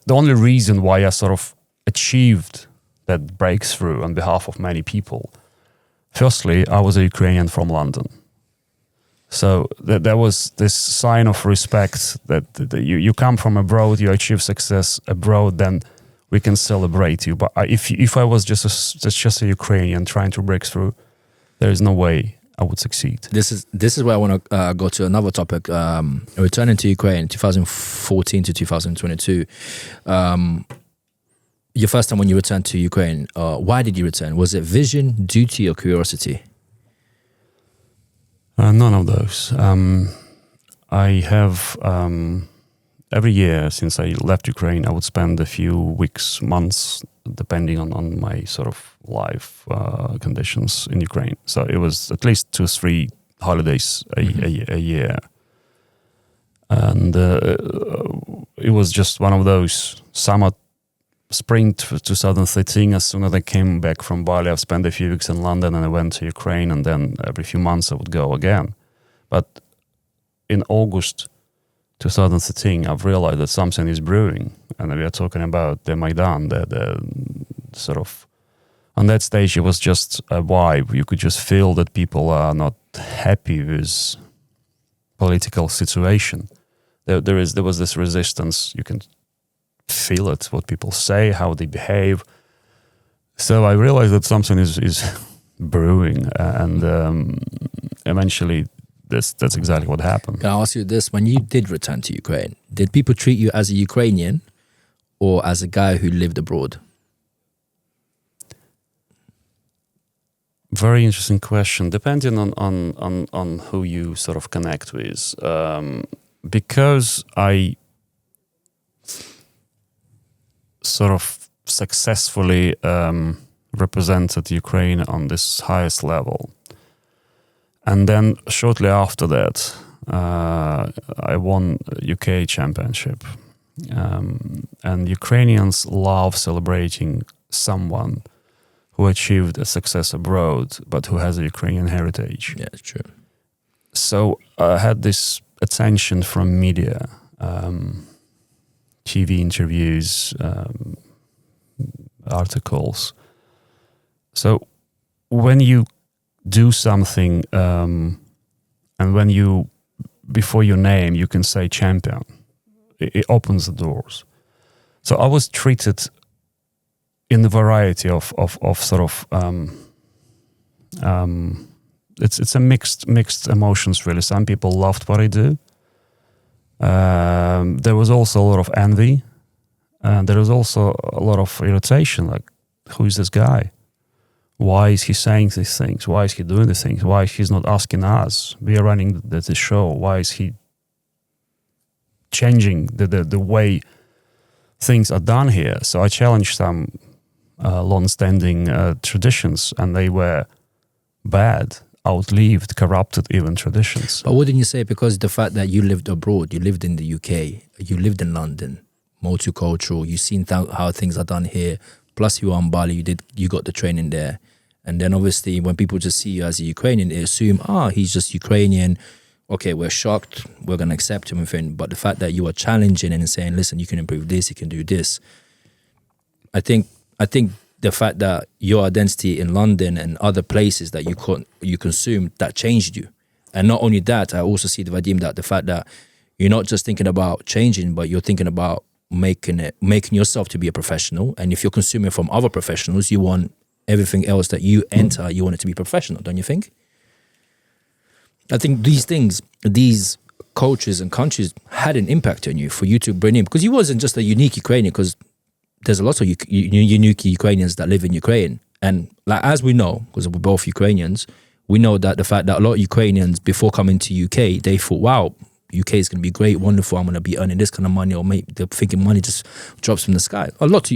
only reason why I sort of achieved that breakthrough on behalf of many people, firstly, I was a Ukrainian from London. So there was this sign of respect that you come from abroad, you achieve success abroad, then we can celebrate you. But if I was just a Ukrainian trying to break through, there is no way I would succeed. This is where I want to go to another topic. Returning to Ukraine, 2014 to 2022. Your first time when you returned to Ukraine, why did you return? Was it vision, duty, or curiosity? None of those. I have every year since I left Ukraine, I would spend a few weeks, months, depending on my sort of life conditions in Ukraine. So it was at least 2-3 holidays a year. And it was just one of those spring 2013. As soon as I came back from Bali, I've spent a few weeks in London and I went to Ukraine, and then every few months I would go again. But in August 2013, I've realized that something is brewing, and we are talking about the Maidan, the sort of, on that stage it was just a vibe. You could just feel that people are not happy with political situation. There was this resistance. You can feel it, what people say, how they behave. So I realized that something is brewing, and eventually that's exactly what happened. Can I ask you this? When you did return to Ukraine, did people treat you as a Ukrainian or as a guy who lived abroad? Very interesting question. Depending on who you sort of connect with, because I sort of successfully represented Ukraine on this highest level. And then shortly after that, I won UK championship. And Ukrainians love celebrating someone who achieved a success abroad, but who has a Ukrainian heritage. Yeah, it's true. So I had this attention from media, TV interviews, articles. So when you do something, and when you, before your name, you can say champion, it opens the doors. So I was treated in the variety of sort of, it's a mixed emotions really. Some people loved what I do. There was also a lot of envy, and there was also a lot of irritation, like, who is this guy? Why is he saying these things? Why is he doing these things? Why he's not asking us? We are running the show. Why is he changing the way things are done here? So I challenged some long-standing traditions, and they were bad, outlived, corrupted even traditions. But wouldn't you say, because the fact that you lived abroad, you lived in the UK, you lived in London, multicultural, you've seen how things are done here, plus you were on Bali, you got the training there. And then obviously when people just see you as a Ukrainian, they assume, he's just Ukrainian. Okay, we're shocked, we're going to accept him. But the fact that you are challenging and saying, listen, you can improve this, you can do this. I think the fact that your identity in London and other places that you consumed, that changed you. And not only that, I also see the Vadym, that the fact that you're not just thinking about changing, but you're thinking about making yourself to be a professional. And if you're consuming from other professionals, you want everything else that you enter, you want it to be professional, don't you think? I think these cultures and countries had an impact on you for you to bring in, because you wasn't just a unique Ukrainian, because there's a lot of unique Ukrainians that live in Ukraine. And like, as we know, because we're both Ukrainians, we know that the fact that a lot of Ukrainians before coming to UK, they thought, wow, UK is going to be great, wonderful, I'm going to be earning this kind of money, or maybe they're thinking money just drops from the sky. A lot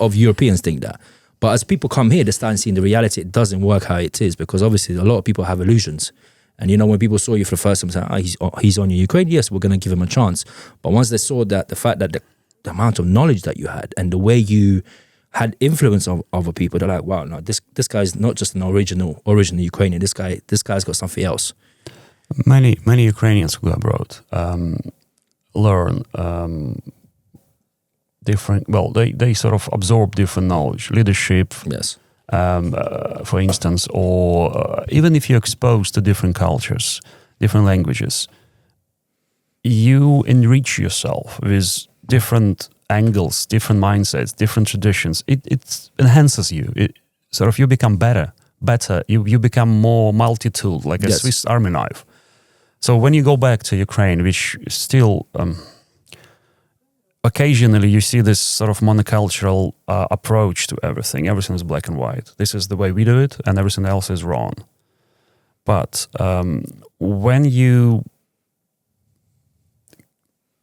of Europeans think that. But as people come here, they start seeing the reality. It doesn't work how it is, because obviously a lot of people have illusions. And when people saw you for the first time, saying, he's on your Ukraine, yes, we're going to give him a chance. But once they saw that, the fact that the amount of knowledge that you had and the way you had influence of other people, they're like, wow, no, this guy's not just an original Ukrainian. This guy's got something else. Many Ukrainians who go abroad learn different. Well, they sort of absorb different knowledge, leadership. Yes. For instance, or even if you're exposed to different cultures, different languages, you enrich yourself with different angles, different mindsets, different traditions. It enhances you. You become better. You become more multi-tooled, like a Swiss Army knife. So when you go back to Ukraine, which is still occasionally you see this sort of monocultural approach to everything. Everything is black and white. This is the way we do it, and everything else is wrong. But when you...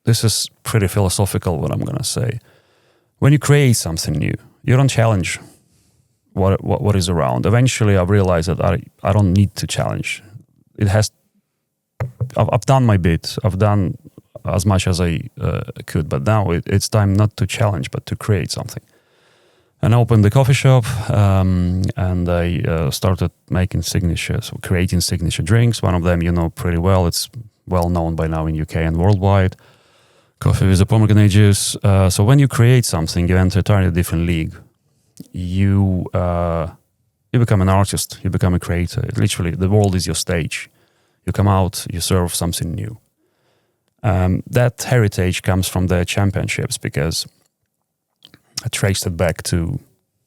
This is pretty philosophical, what I'm going to say. When you create something new, you don't challenge what is around. Eventually, I've realized that I don't need to challenge. I've done my bit. I've done as much as I could, but now it's time not to challenge, but to create something. And I opened the coffee shop, and I started making creating signature drinks. One of them you know pretty well. It's well known by now in UK and worldwide. Coffee with a pomegranate juice. So when you create something, you enter a entirely different league. You become an artist. You become a creator. Literally, the world is your stage. You come out, you serve something new. That heritage comes from the championships, because I traced it back to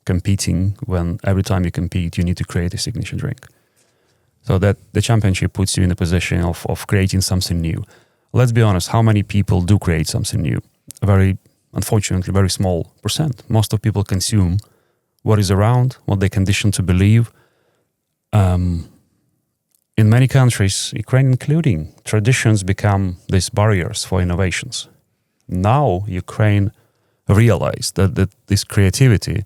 competing, when every time you compete, you need to create a signature drink. So that the championship puts you in a position of creating something new. Let's be honest, how many people do create something new? Unfortunately, very small percent. Most of people consume what is around, what they're conditioned to believe. In many countries, Ukraine including, traditions become these barriers for innovations. Now Ukraine realized that this creativity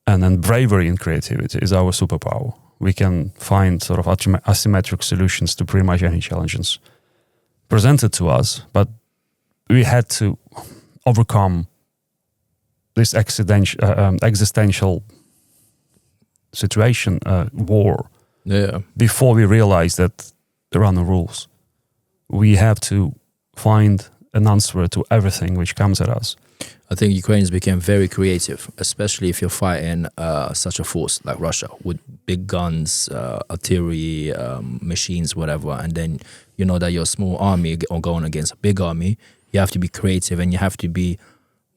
and then bravery in creativity is our superpower. We can find sort of asymmetric solutions to pretty much any challenges presented to us, but we had to overcome this existential situation, war, before we realize that there are no rules. We have to find an answer to everything which comes at us. I think Ukrainians became very creative, especially if you're fighting such a force like Russia with big guns, artillery, machines, whatever. And then you know that you're a small army or going against a big army. You have to be creative and you have to be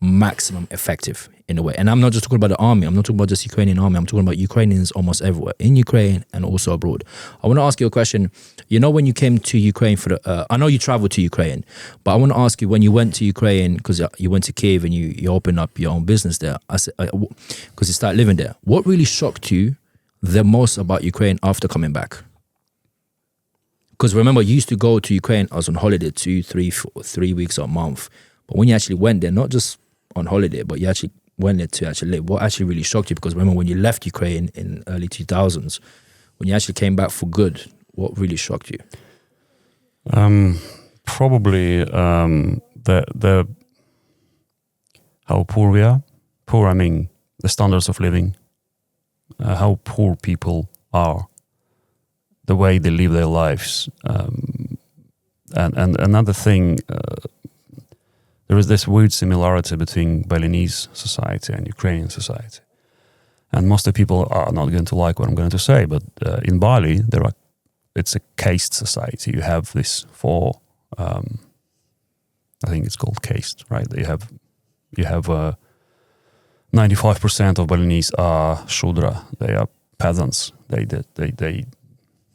maximum effective in a way. And I'm not just talking about the army. I'm not talking about just Ukrainian army. I'm talking about Ukrainians almost everywhere, in Ukraine and also abroad. I want to ask you a question. You know, when you came to Ukraine I know you traveled to Ukraine, but I want to ask you, when you went to Ukraine, because you went to Kiev and you opened up your own business there, because you started living there, what really shocked you the most about Ukraine after coming back? Because remember, you used to go to Ukraine, I was on holiday 2, 3 weeks or a month. But when you actually went there, not just on holiday, but you actually went there to actually live, what actually really shocked you? Because remember, when you left Ukraine in early 2000s, when you actually came back for good, what really shocked you? Probably the how poor we are. Poor, I mean, the standards of living, how poor people are, the way they live their lives. And another thing, there is this weird similarity between Balinese society and Ukrainian society. And most of the people are not going to like what I'm going to say, but in Bali, it's a caste society. You have this I think it's called caste, right? You have 95% of Balinese are Shudra. They are peasants. They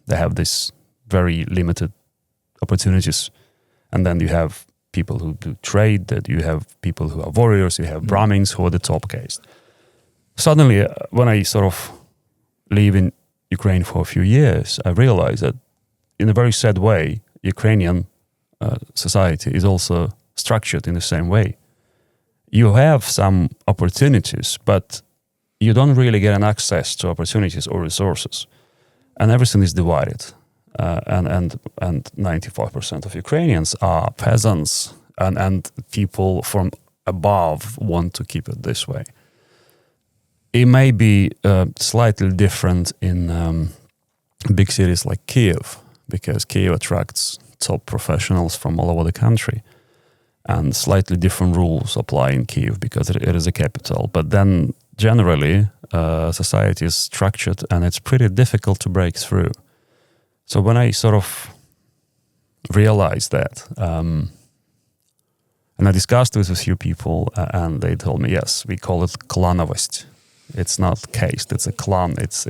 have this very limited opportunities. And then you have people who do trade, that you have people who are warriors, you have Brahmins who are the top caste. Suddenly, when I sort of live in Ukraine for a few years, I realized that in a very sad way, Ukrainian society is also structured in the same way. You have some opportunities, but you don't really get an access to opportunities or resources. And everything is divided. And 95% of Ukrainians are peasants, and people from above want to keep it this way. It may be slightly different in big cities like Kiev, because Kiev attracts top professionals from all over the country, and slightly different rules apply in Kiev because it is a capital. But then generally, society is structured and it's pretty difficult to break through. So when I sort of realized that, And I discussed with a few people, and they told me, yes, we call it klanovость. It's not caste, it's a clan. It's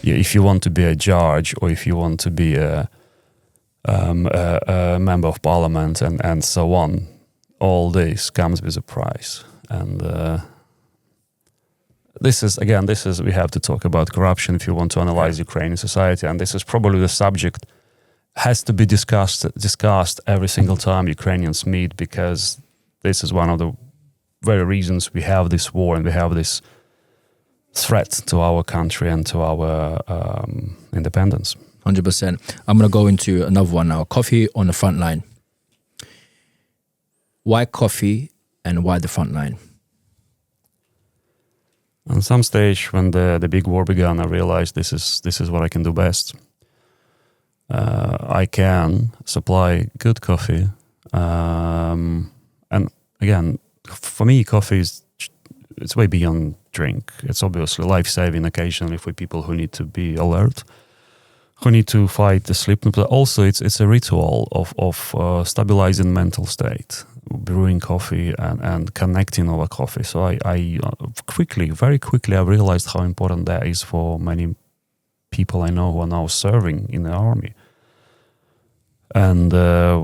if you want to be a judge, or if you want to be a member of parliament, and so on, all this comes with a price. And this is we have to talk about corruption if you want to analyze Ukrainian society, and this is probably the subject has to be discussed every single time Ukrainians meet, because this is one of the very reasons we have this war and we have this threat to our country and to our independence. 100%. I'm going to go into another one now. Coffee on the front line. Why coffee and why the front line? On some stage, when the big war began, I realized this is what I can do best. I can supply good coffee, and again, for me, coffee it's way beyond drink. It's obviously life-saving occasionally for people who need to be alert, who need to fight the sleep. But also, it's a ritual of stabilizing mental state, brewing coffee and connecting over coffee. So I very quickly, I realized how important that is for many people I know who are now serving in the army. And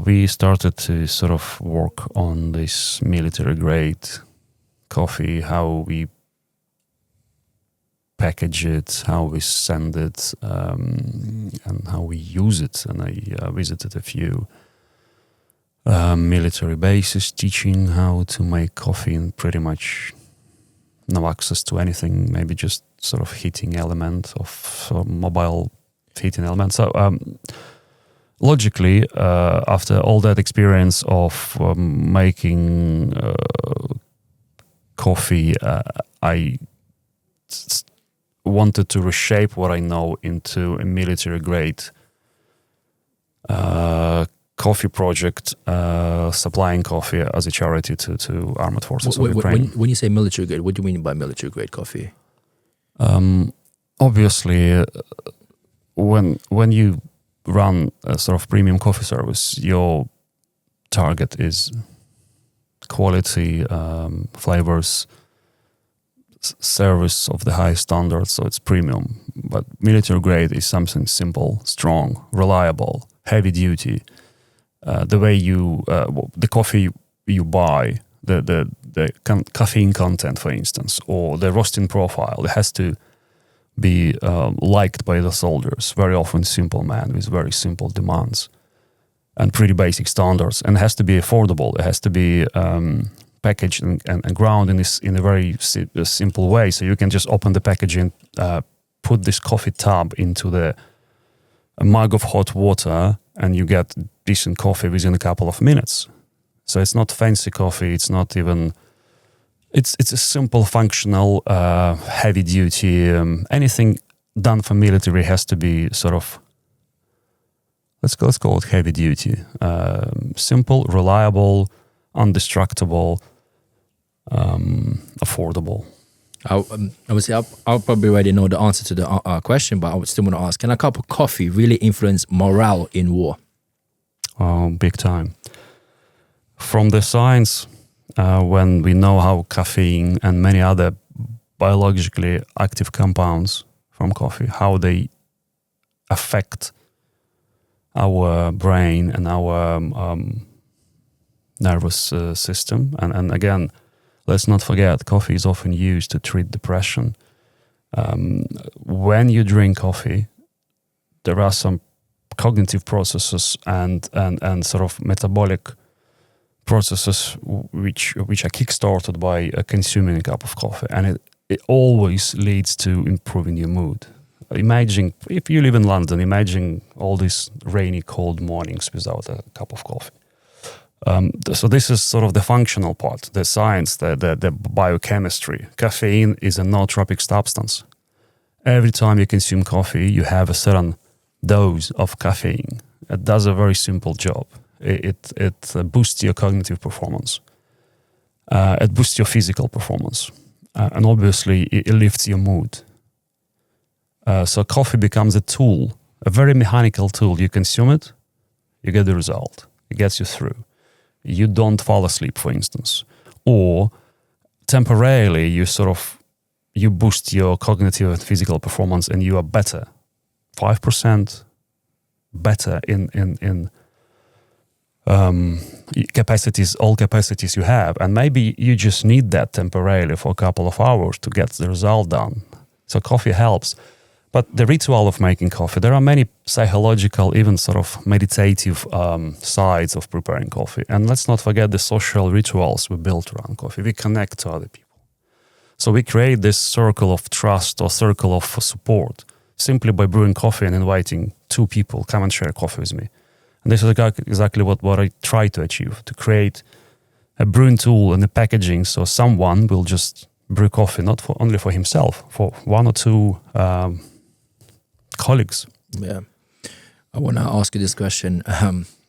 we started to sort of work on this military-grade coffee, how we package it, how we send it, and how we use it. And I visited a few military bases teaching how to make coffee, and pretty much no access to anything, maybe just sort of heating element of mobile heating element. So logically, after all that experience of making coffee, I wanted to reshape what I know into a military-grade coffee project, supplying coffee as a charity to armed forces of Ukraine. When you say military grade, what do you mean by military grade coffee? Obviously, when you run a sort of premium coffee service, your target is quality, flavors, service of the highest standards, so it's premium. But military grade is something simple, strong, reliable, heavy duty. The way the coffee you buy, the caffeine content, for instance, or the roasting profile, it has to be liked by the soldiers. Very often simple men with very simple demands and pretty basic standards, and it has to be affordable. It has to be packaged and ground in a very simple way. So you can just open the packaging, put this coffee tub into a mug of hot water, and you get decent coffee within a couple of minutes. So it's not fancy coffee. It's not even. It's a simple, functional, heavy duty. Anything done for military has to be sort of. Let's call it heavy duty. Simple, reliable, indestructible, affordable. Obviously, I'll probably already know the answer to the question, but I would still want to ask: can a cup of coffee really influence morale in war? Oh, big time. From the science, when we know how caffeine and many other biologically active compounds from coffee, how they affect our brain and our nervous system. And again, let's not forget, coffee is often used to treat depression. When you drink coffee, there are some cognitive processes and sort of metabolic processes which are kickstarted by consuming a cup of coffee, and it always leads to improving your mood. Imagine, if you live in London, imagine all these rainy, cold mornings without a cup of coffee. So this is sort of the functional part, the science, the biochemistry. Caffeine is a nootropic substance. Every time you consume coffee, you have a certain dose of caffeine. It does a very simple job. It boosts your cognitive performance. It boosts your physical performance. And obviously, it lifts your mood. So coffee becomes a tool, a very mechanical tool. You consume it, you get the result. It gets you through. you don't fall asleep, for instance, or temporarily you boost your cognitive and physical performance and you are better, 5% better in capacities, all capacities you have. And maybe you just need that temporarily for a couple of hours to get the result done. So coffee helps. But the ritual of making coffee, there are many psychological, even sort of meditative sides of preparing coffee. And let's not forget the social rituals we built around coffee. We connect to other people. So we create this circle of trust or circle of support simply by brewing coffee and inviting 2 people, come and share coffee with me. And this is exactly what I try to achieve, to create a brewing tool and the packaging so someone will just brew coffee, not only for himself, for 1 or 2 colleagues. Yeah. I want to ask you this question.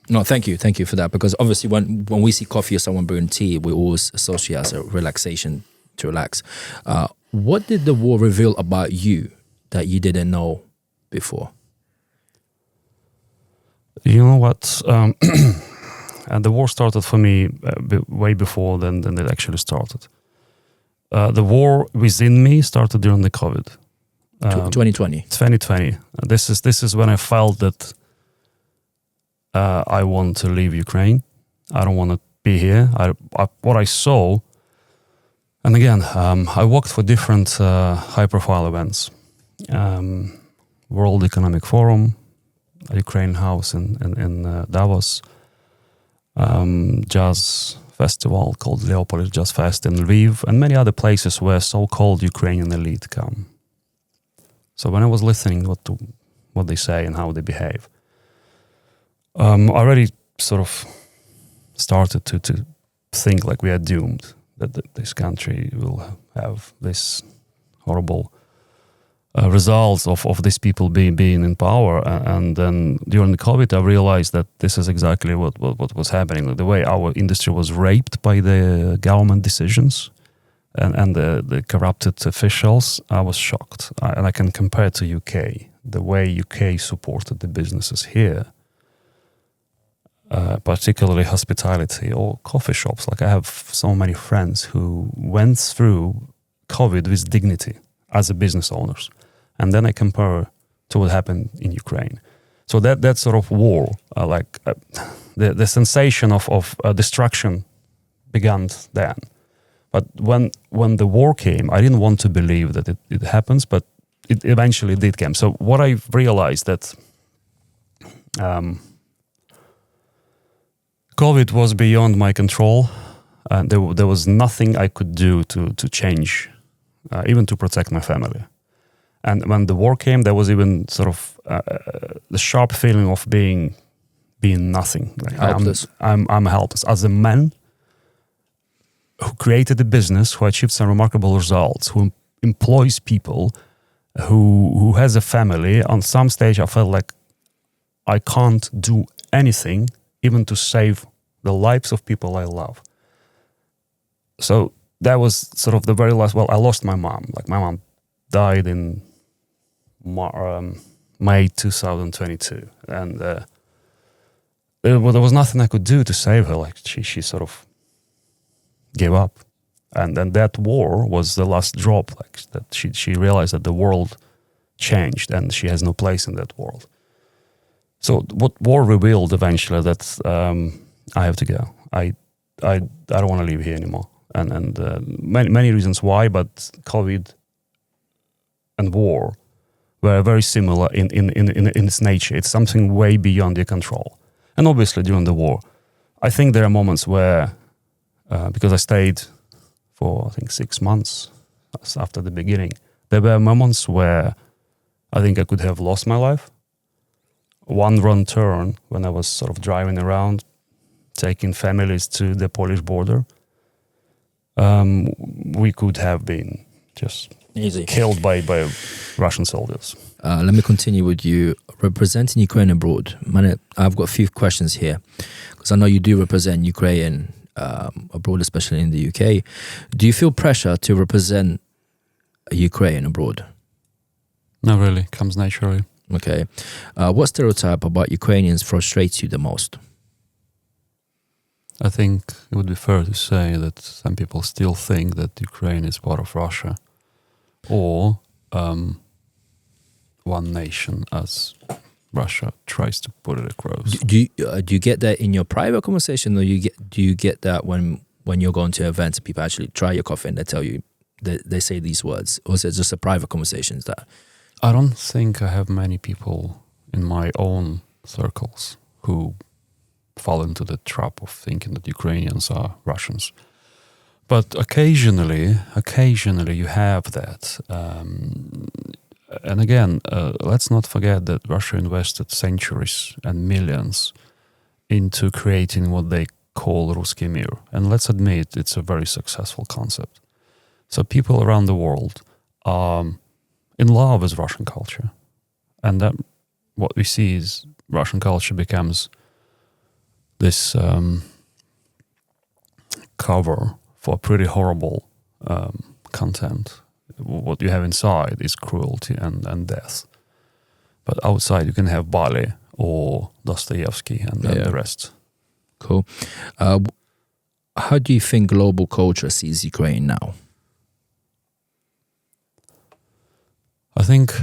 No, thank you for that, because obviously when we see coffee or someone brewing tea, we always associate as a relaxation, to relax. What did the war reveal about you that you didn't know before? You know what? And the war started for me way before than it actually started. The war within me started during the COVID. 2020. 2020. This is when I felt that I want to leave Ukraine. I don't want to be here. What I saw, and again, I worked for different high-profile events. World Economic Forum, a Ukrainian house in Davos, jazz festival called Leopolis Jazz Fest in Lviv, and many other places where so-called Ukrainian elite come. So when I was listening what they say and how they behave, I already sort of started to think like we are doomed, that this country will have this horrible results of these people being in power. And then during the COVID, I realized that this is exactly what was happening. The way our industry was raped by the government decisions and the corrupted officials, I was shocked. And I can compare to UK, the way UK supported the businesses here, particularly hospitality or coffee shops. Like I have so many friends who went through COVID with dignity as a business owners. And then I compare to what happened in Ukraine. So that sort of war, the sensation of destruction began then. But when the war came, I didn't want to believe that it happens, but it eventually did come. So what I realized that COVID was beyond my control, and there was nothing I could do to change, even to protect my family. And when the war came, there was even sort of the sharp feeling of being nothing. Like Helpless. I'm helpless. As a man who created a business, who achieved some remarkable results, who employs people, who has a family, on some stage I felt like I can't do anything even to save the lives of people I love. So that was sort of the very last. Well, I lost my mom. Like my mom died in May 2022, and there was nothing I could do to save her. Like she sort of gave up, and then that war was the last drop. Like that, she realized that the world changed, and she has no place in that world. So what war revealed eventually that I have to go. I don't want to live here anymore, and many reasons why, but COVID and war were very similar in its nature. It's something way beyond your control. And obviously during the war, I think there are moments where, because I stayed for I think 6 months after the beginning, there were moments where I think I could have lost my life. One wrong turn when I was sort of driving around, taking families to the Polish border, we could have been just killed by Russian soldiers. Let me continue with you. Representing Ukraine abroad, I've got a few questions here, because I know you do represent Ukraine abroad, especially in the UK. Do you feel pressure to represent Ukraine abroad? Not really. Comes naturally. Okay. What stereotype about Ukrainians frustrates you the most? I think it would be fair to say that some people still think that Ukraine is part of Russia, or one nation, as Russia tries to put it across. Do you get that in your private conversation, or do you get that when you're going to events and people actually try your coffee and they tell you they say these words, or is it just a private conversations that? I don't think I have many people in my own circles who fall into the trap of thinking that Ukrainians are Russians. But occasionally you have that. And again, let's not forget that Russia invested centuries and millions into creating what they call Ruski Mir. And let's admit, it's a very successful concept. So people around the world are in love with Russian culture. And that what we see is Russian culture becomes this cover for pretty horrible content. What you have inside is cruelty and death. But outside you can have Bali or Dostoevsky and the rest. Cool. How do you think global culture sees Ukraine now? I think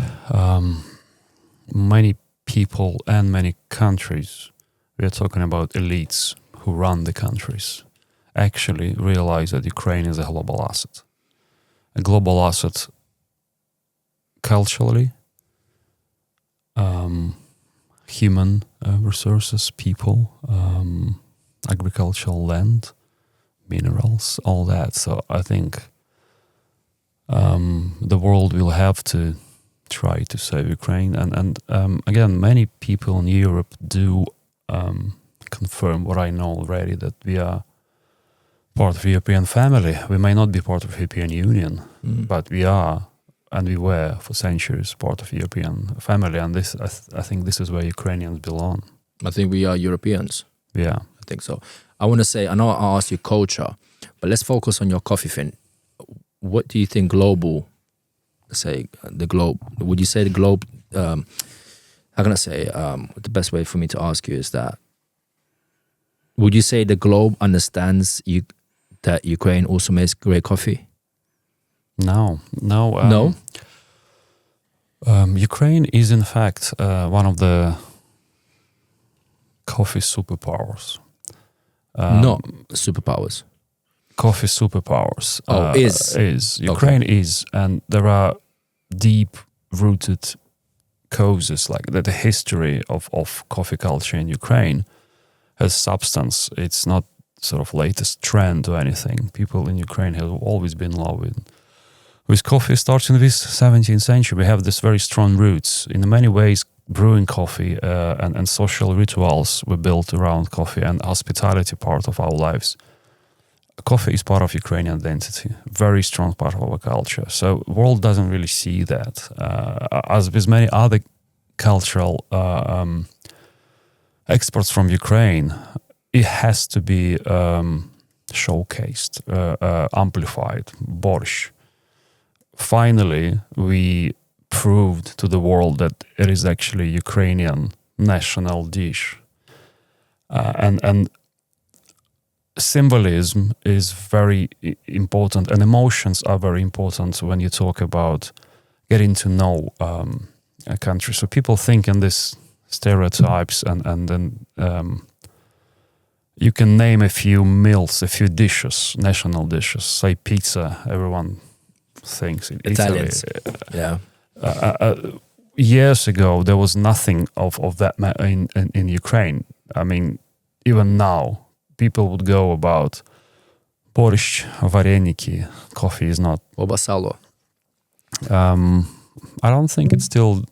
many people and many countries, we are talking about elites who run the countries, actually realize that Ukraine is a global asset. A global asset culturally, human resources, people, agricultural land, minerals, all that. So I think the world will have to try to save Ukraine. And again, many people in Europe do confirm what I know already, that we are part of the European family. We may not be part of the European Union, but we are, and we were for centuries, part of the European family. And this, I think this is where Ukrainians belong. I think we are Europeans. Yeah. I think so. I want to say, I know I asked you culture, but let's focus on your coffee thing. What do you think global, say the globe, would you say the globe, how can I say, the best way for me to ask you is that, would you say the globe understands that Ukraine also makes great coffee? No. No? Ukraine is in fact one of the coffee superpowers. Not superpowers. Coffee superpowers. Is. Ukraine is, and there are deep-rooted causes, like the history of coffee culture in Ukraine has substance. It's not sort of latest trend or anything. People in Ukraine have always been in love with coffee, starting with 17th century. We have this very strong roots. In many ways, brewing coffee and social rituals were built around coffee, and hospitality part of our lives. Coffee is part of Ukrainian identity, very strong part of our culture. So the world doesn't really see that. As with many other cultural exports from Ukraine, it has to be showcased, amplified. Borscht. Finally, we proved to the world that it is actually Ukrainian national dish. And symbolism is very important, and emotions are very important when you talk about getting to know a country. So people think in these stereotypes, and then you can name a few meals, a few dishes, national dishes. Say pizza, everyone thinks Italians. Italy. Yeah. Years ago, there was nothing of that in Ukraine. I mean, even now, people would go about borscht, vareniki. Coffee is not. What about salo? I don't think it's still,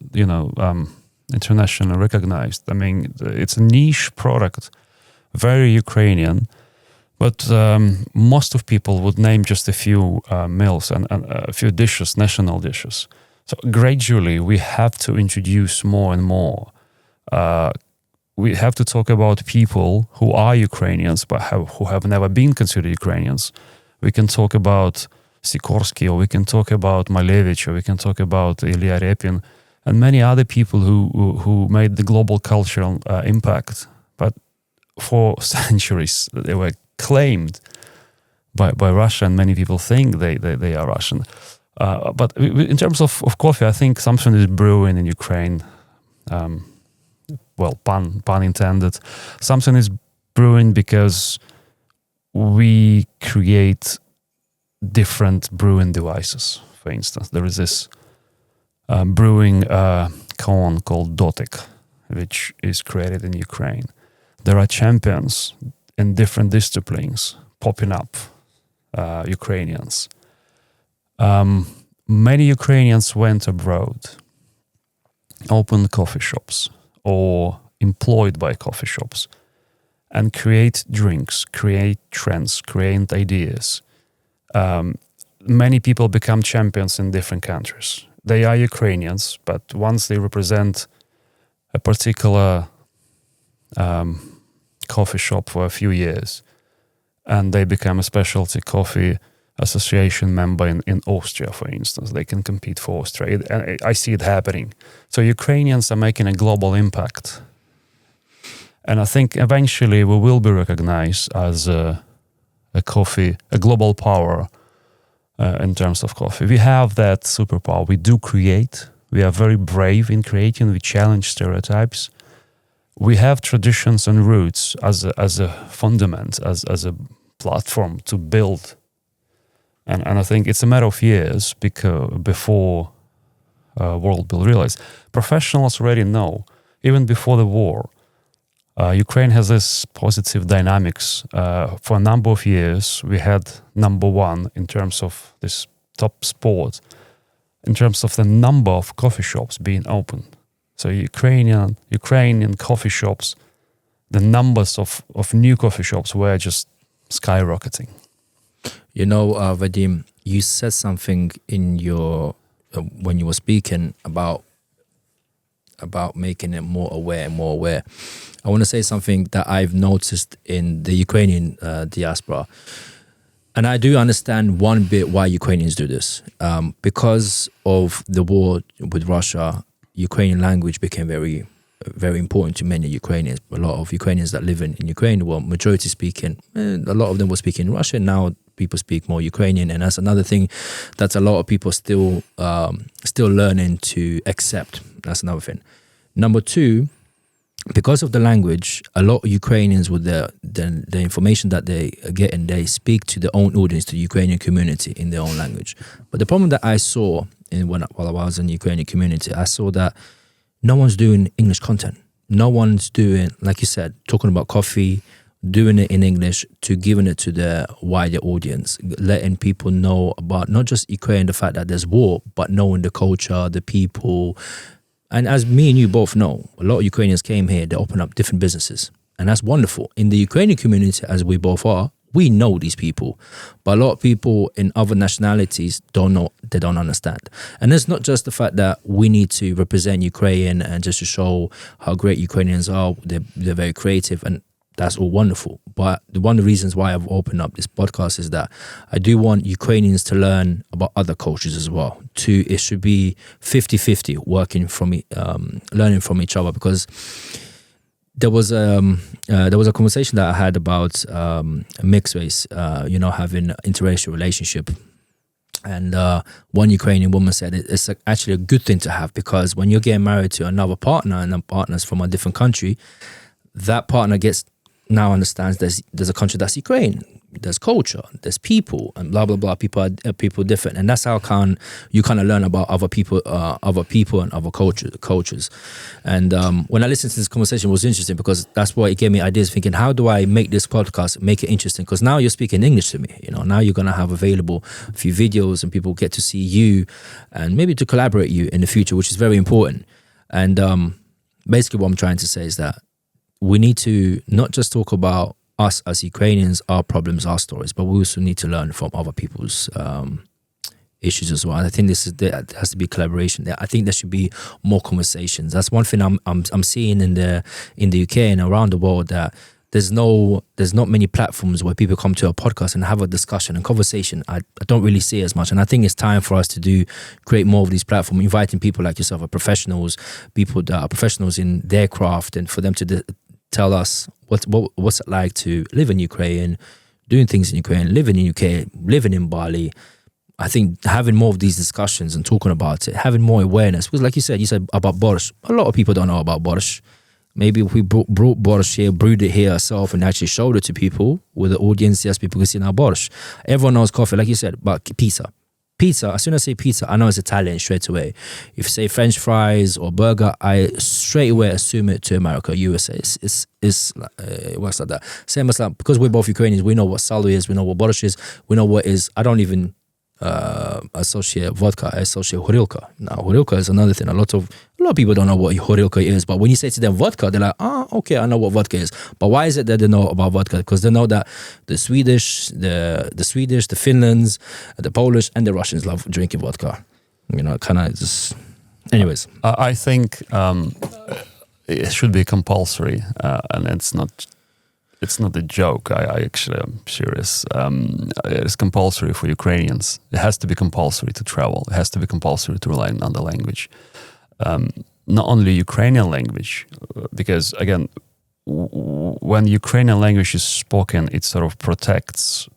internationally recognized. I mean, it's a niche product, very Ukrainian, but most of people would name just a few meals and a few dishes, national dishes. So gradually, we have to introduce more and more. We have to talk about people who are Ukrainians but who have never been considered Ukrainians. We can talk about Sikorsky, or we can talk about Malevich, or we can talk about Ilya Repin, and many other people who made the global cultural impact. But for centuries. They were claimed by Russia, and many people think they are Russian. But in terms of coffee, I think something is brewing in Ukraine. Well, pun intended. Something is brewing because we create different brewing devices. For instance, there is this brewing cone called Dotyk, which is created in Ukraine. There are champions in different disciplines popping up, Ukrainians. Many Ukrainians went abroad, opened coffee shops, or employed by coffee shops, and create drinks, create trends, create ideas. Many people become champions in different countries. They are Ukrainians, but once they represent a particular coffee shop for a few years, and they become a specialty coffee association member in Austria, for instance, they can compete for Austria. And I see it happening. So Ukrainians are making a global impact. And I think eventually we will be recognized as a global power in terms of coffee. We have that superpower. We do create. We are very brave in creating. We challenge stereotypes. We have traditions and roots as a fundament, as a platform to build. And I think it's a matter of years before world will realize. Professionals already know, even before the war, Ukraine has this positive dynamics. For a number of years, we had number one in terms of this top sport, in terms of the number of coffee shops being opened. So Ukrainian coffee shops, the numbers of new coffee shops were just skyrocketing. You know, Vadym, you said something in your when you were speaking about making it more aware. I want to say something that I've noticed in the Ukrainian diaspora. And I do understand one bit why Ukrainians do this. Because of the war with Russia, Ukrainian language became very, very important to many Ukrainians. A lot of Ukrainians that live in Ukraine were majority speaking. A lot of them were speaking Russian. Now people speak more Ukrainian. And that's another thing that a lot of people still learning to accept. That's another thing. Number two, because of the language, a lot of Ukrainians with the information that they get and they speak to their own audience, to the Ukrainian community in their own language. But the problem that I saw while I was in the Ukrainian community, I saw that no one's doing English content. No one's doing, like you said, talking about coffee, doing it in English, to giving it to the wider audience, letting people know about not just Ukraine, the fact that there's war, but knowing the culture, the people. And as me and you both know, a lot of Ukrainians came here, they opened up different businesses. And that's wonderful. In the Ukrainian community, as we both are, we know these people. But a lot of people in other nationalities don't know, they don't understand. And it's not just the fact that we need to represent Ukraine and just to show how great Ukrainians are. They're very creative, and that's all wonderful. But one of the reasons why I've opened up this podcast is that I do want Ukrainians to learn about other cultures as well. It should be 50-50 learning from each other, because there was a conversation that I had about mixed race, having an interracial relationship. And one Ukrainian woman said it's actually a good thing to have, because when you're getting married to another partner and the partner's from a different country, that partner now understands there's a country that's Ukraine, there's culture, there's people, and blah blah blah. People are different, and that's how you kind of learn about other people and other cultures. And when I listened to this conversation, it was interesting, because that's why it gave me ideas. Thinking, how do I make this podcast, make it interesting? Because now you're speaking English to me. Now you're gonna have available a few videos, and people get to see you, and maybe to collaborate you in the future, which is very important. And basically, what I'm trying to say is that we need to not just talk about us as Ukrainians, our problems, our stories, but we also need to learn from other people's issues as well. And I think there has to be collaboration there. I think there should be more conversations. That's one thing I'm seeing in the UK and around the world, that there's not many platforms where people come to a podcast and have a discussion and conversation. I don't really see as much, and I think it's time for us to create more of these platforms, inviting people like yourself, professionals, people that are professionals in their craft, and for them to tell us what's it like to live in Ukraine, doing things in Ukraine, living in UK, living in Bali. I think having more of these discussions and talking about it, having more awareness, because like you said about borscht. A lot of people don't know about borscht. Maybe if we brought borscht here, brewed it here ourselves and actually showed it to people with the audience, yes, people can see now borscht. Everyone knows coffee, like you said, but pizza. Pizza, as soon as I say pizza, I know it's Italian straight away. If you say French fries or burger, I straight away assume it to America, USA. It works like that. Same as like, because we're both Ukrainians, we know what salo is, we know what borscht is, we know what is, I don't even associate vodka, I associate horilka. Now, horilka is another thing. A lot of people don't know what horilka is, but when you say to them vodka, they're like, okay, I know what vodka is. But why is it that they know about vodka? Because they know that the Swedish, the Finlands, the Polish, and the Russians love drinking vodka. You know, kind of just. Anyways, I think it should be compulsory, and it's not. It's not a joke. I actually am serious. It's compulsory for Ukrainians. It has to be compulsory to travel. It has to be compulsory to learn another language. Not only Ukrainian language, because again, when Ukrainian language is spoken, it sort of protects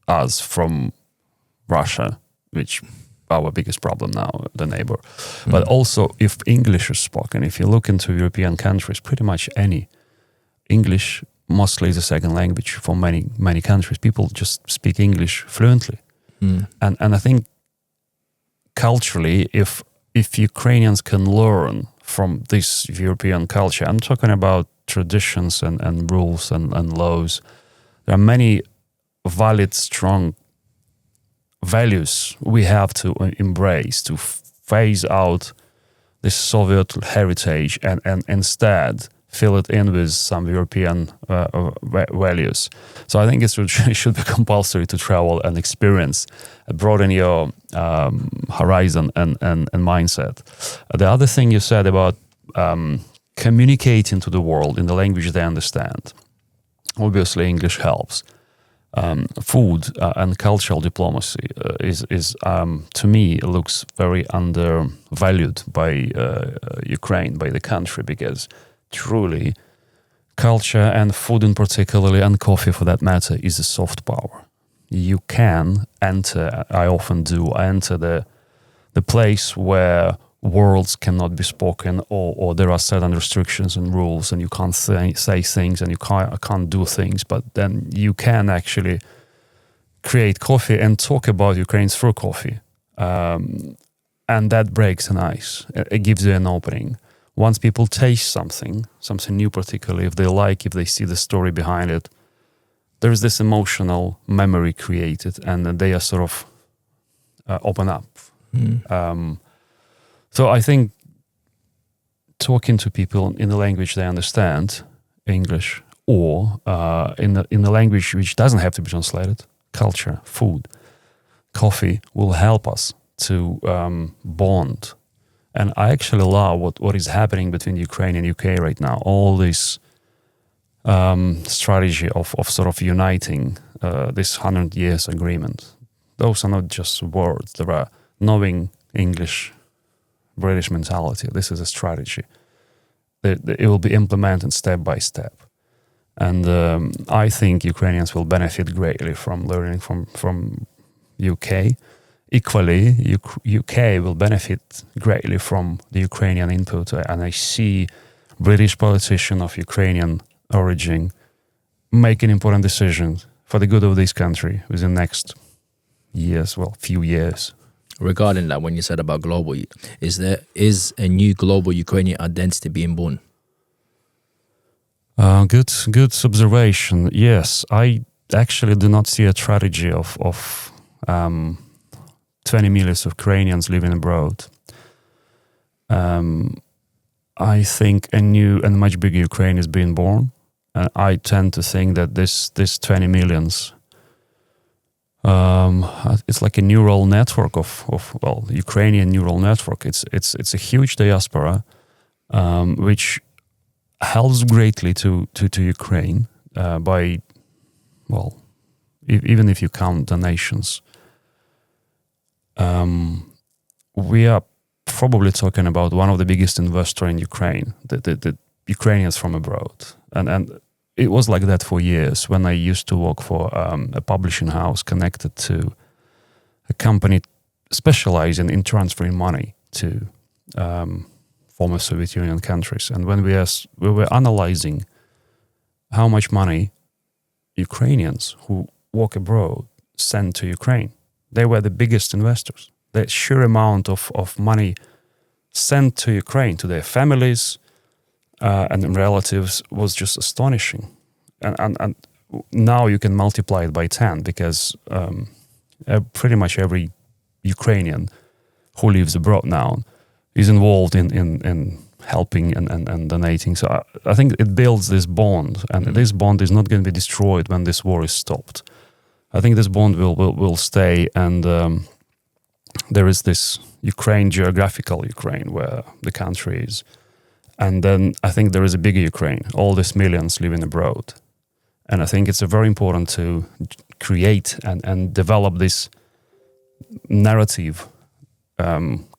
us from Russia, which our biggest problem now, the neighbor. But also, if English is spoken, if you look into European countries, pretty much any English mostly is a second language for many countries. People just speak English fluently, and I think culturally, if Ukrainians can learn from this European culture, I'm talking about traditions and rules and laws. There are many valid, strong values we have to embrace to phase out this Soviet heritage and instead fill it in with some European values. So I think it should be compulsory to travel and experience, broaden your horizon and mindset. The other thing you said about communicating to the world in the language they understand. Obviously, English helps. Food and cultural diplomacy is to me, looks very undervalued by Ukraine, by the country, because truly, culture and food in particularly, and coffee for that matter, is a soft power. You can enter, I often do, enter the place where words cannot be spoken or there are certain restrictions and rules and you can't say things and you can't do things, but then you can actually create coffee and talk about Ukraine through coffee. And that breaks an ice. It gives you an opening. Once people taste something new particularly, if they see the story behind it, there's this emotional memory created and they are sort of open up. So I think talking to people in the language they understand, English, or in the language which doesn't have to be translated, culture, food, coffee, will help us to bond. And I actually love what is happening between Ukraine and UK right now. All this strategy of sort of uniting this 100 years agreement. Those are not just words. There are knowing English, British mentality. This is a strategy. It will be implemented step by step. And I think Ukrainians will benefit greatly from learning from UK. Equally, UK will benefit greatly from the Ukrainian input, and I see British politicians of Ukrainian origin making important decisions for the good of this country within the next few years. Regarding that, when you said about global, is a new global Ukrainian identity being born? Good observation. Yes, I actually do not see a strategy of 20 million Ukrainians living abroad. I think a new and much bigger Ukraine is being born. And I tend to think that this 20 millions, it's like a neural network of Ukrainian neural network. It's a huge diaspora, which helps greatly to Ukraine by, even if you count donations. We are probably talking about one of the biggest investors in Ukraine, the Ukrainians from abroad. And it was like that for years when I used to work for a publishing house connected to a company specializing in transferring money to former Soviet Union countries. And when we were analyzing how much money Ukrainians who work abroad send to Ukraine, they were the biggest investors. The sheer amount of money sent to Ukraine, to their families and relatives, was just astonishing. And now you can multiply it by 10 because pretty much every Ukrainian who lives abroad now is involved in helping and donating. So I think it builds this bond, and this bond is not going to be destroyed when this war is stopped. I think this bond will stay, and there is this Ukraine, geographical Ukraine, where the country is. And then I think there is a bigger Ukraine, all these millions living abroad. And I think it's very important to create and develop this narrative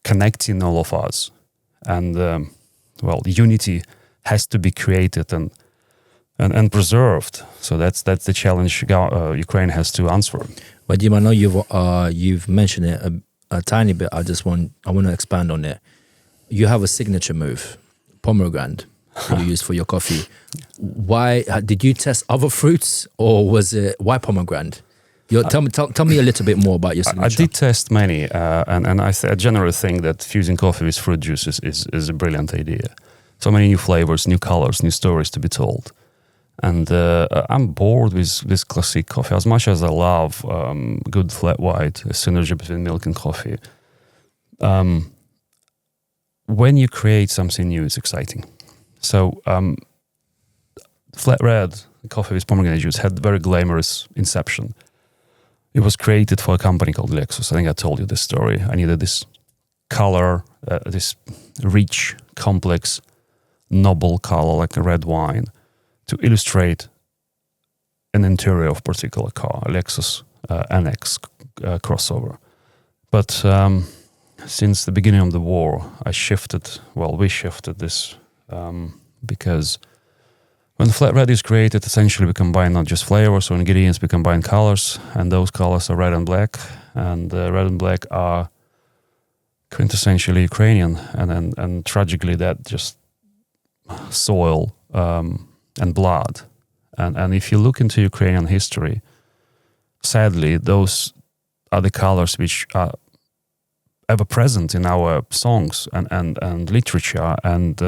connecting all of us. And, unity has to be created and preserved. So that's the challenge Ukraine has to answer. Vadym, I know you've mentioned it a tiny bit. I want to expand on it. You have a signature move, pomegranate, you use for your coffee. Why did you test other fruits, or why pomegranate? Tell me a little bit more about your signature. I did test many, and I generally think that fusing coffee with fruit juices is a brilliant idea. So many new flavors, new colors, new stories to be told. And I'm bored with this classic coffee. As much as I love good flat white, a synergy between milk and coffee, when you create something new, it's exciting. So flat red coffee with pomegranate juice had very glamorous inception. It was created for a company called Lexus. I think I told you this story. I needed this color, this rich, complex, noble color like a red wine to illustrate an interior of a particular car, a Lexus NX crossover. But since the beginning of the war, we shifted this because when flat red is created, essentially we combine not just flavors or ingredients, we combine colors, and those colors are red and black, and red and black are quintessentially Ukrainian, and tragically that just soil and blood. And if you look into Ukrainian history, sadly, those are the colors which are ever present in our songs and literature and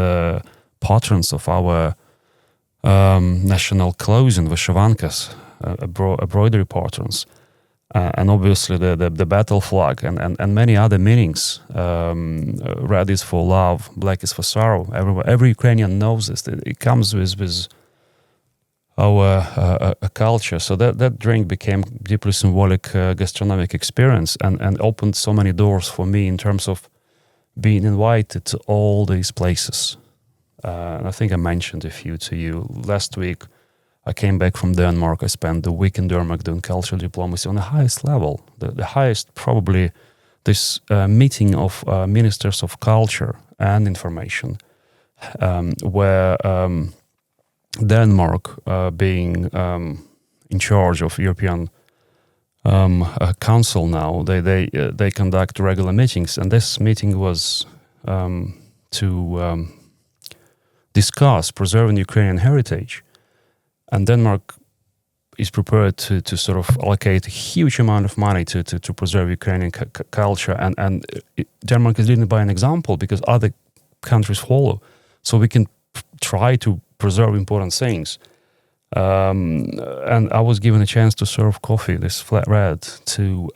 patterns of our national clothing, vyshyvankas, embroidery patterns, and obviously the battle flag and many other meanings. Red is for love, black is for sorrow. Every Ukrainian knows this. It comes with our culture. So that drink became deeply symbolic gastronomic experience and opened so many doors for me in terms of being invited to all these places. I think I mentioned a few to you. Last week, I came back from Denmark. I spent the week in Denmark doing cultural diplomacy on the highest level, the highest probably, this meeting of ministers of culture and information, where Denmark, being in charge of European Council now, they conduct regular meetings, and this meeting was to discuss preserving Ukrainian heritage. And Denmark is prepared to sort of allocate a huge amount of money to preserve Ukrainian culture. And Denmark is leading by an example because other countries follow. So we can try to preserve important things. And I was given a chance to serve coffee, this flat red, to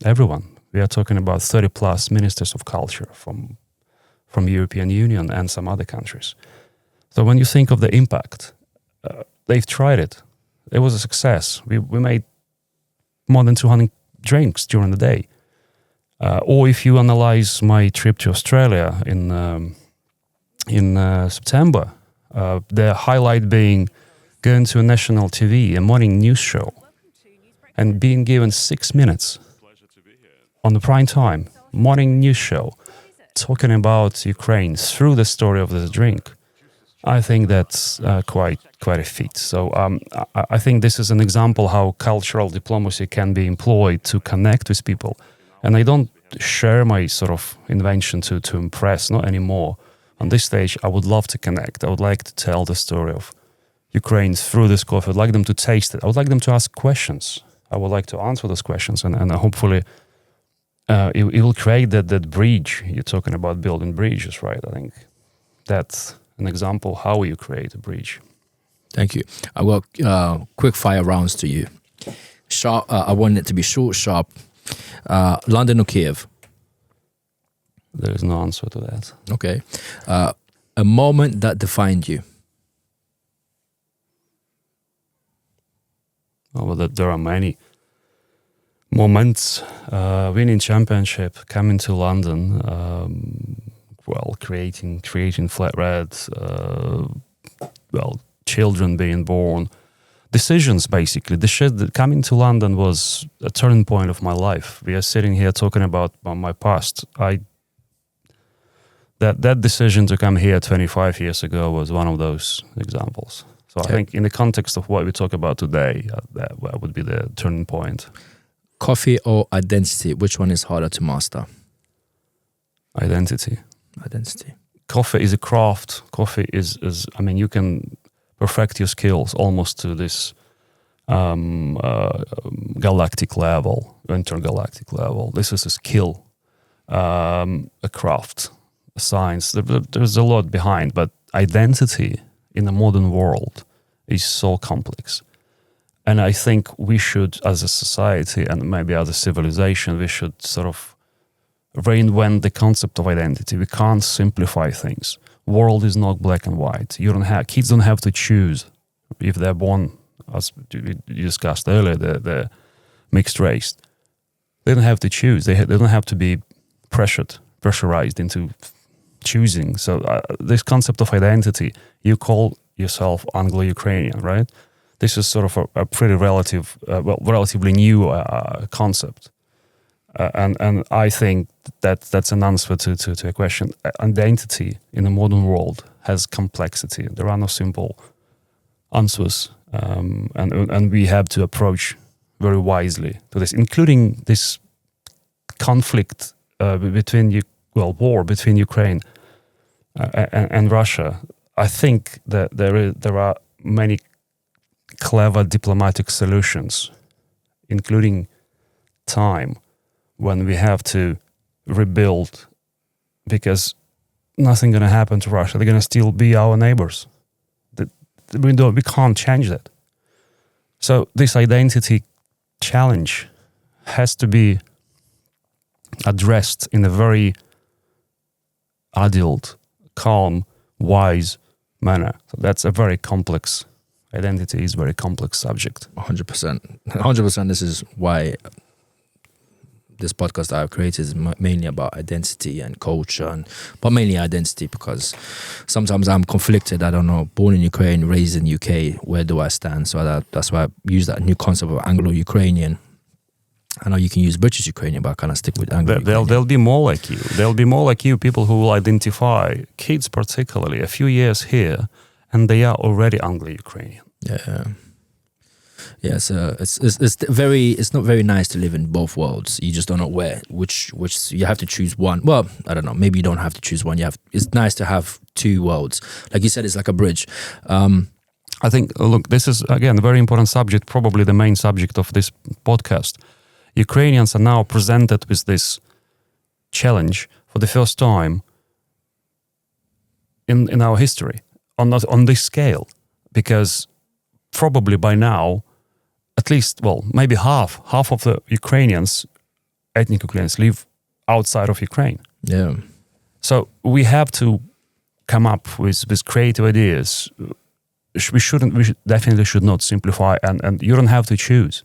everyone. We are talking about 30 plus ministers of culture from European Union and some other countries. So when you think of the impact, they've tried it. It was a success. We made more than 200 drinks during the day. Or if you analyze my trip to Australia in September, the highlight being going to a national TV, a morning news show, and being given 6 minutes on the prime time morning news show, talking about Ukraine through the story of this drink. I think that's quite a feat. So I think this is an example how cultural diplomacy can be employed to connect with people. And I don't share my sort of invention to impress, not anymore. On this stage, I would love to connect. I would like to tell the story of Ukraine through this coffee. I would like them to taste it. I would like them to ask questions. I would like to answer those questions, and hopefully it will create that bridge. You're talking about building bridges, right? I think that's an example how you create a bridge. Thank you. I got quick fire rounds to you. Sharp. I want it to be short, sharp. London or Kiev? There is no answer to that. Okay. A moment that defined you. Oh, well, there are many moments. Winning championship, coming to London, creating Flat Red, children being born, decisions basically. The shit that coming to London was a turning point of my life. We are sitting here talking about my past. That decision to come here 25 years ago was one of those examples. So I think in the context of what we talk about today, that would be the turning point. Coffee or identity? Which one is harder to master? Identity. Coffee is a craft. Coffee is you can perfect your skills almost to this galactic level, intergalactic level. This is a skill, a craft, a science. There's a lot behind, but identity in the modern world is so complex. And I think we should, as a society and maybe as a civilization, we should sort of reinvent the concept of identity. We can't simplify things. World is not black and white. Kids don't have to choose if they're born, as we discussed earlier, the mixed race. They don't have to choose. They don't have to be pressurized into choosing. So this concept of identity, you call yourself Anglo-Ukrainian, right? This is sort of a pretty relatively new concept. And I think that's an answer to a question. Identity in the modern world has complexity. There are no simple answers. And we have to approach very wisely to this, including this conflict war between Ukraine and Russia. I think that there are many clever diplomatic solutions, including time, when we have to rebuild, because nothing going to happen to Russia. They're going to still be our neighbors. We can't change that. So this identity challenge has to be addressed in a very adult, calm, wise manner. So that's a very complex identity is a very complex subject. 100%. This is why this podcast I've created is mainly about identity and culture, but mainly identity, because sometimes I'm conflicted. I don't know, born in Ukraine, raised in UK, where do I stand? So that's why I use that new concept of Anglo-Ukrainian. I know you can use British Ukrainian, but I kind of stick with Anglo-Ukrainian. They'll be more like you. They'll be more like you, people who will identify, kids particularly, a few years here, and they are already Anglo-Ukrainian. Yeah, so it's not very nice to live in both worlds. You just don't know which you have to choose one. Well, I don't know. Maybe you don't have to choose one. It's nice to have two worlds. Like you said, it's like a bridge. I think, look, this is again a very important subject, probably the main subject of this podcast. Ukrainians are now presented with this challenge for the first time in our history on this scale, because probably by now, at least, maybe half of the ethnic Ukrainians live outside of Ukraine. Yeah. So we have to come up with creative ideas. We definitely should not simplify, and you don't have to choose.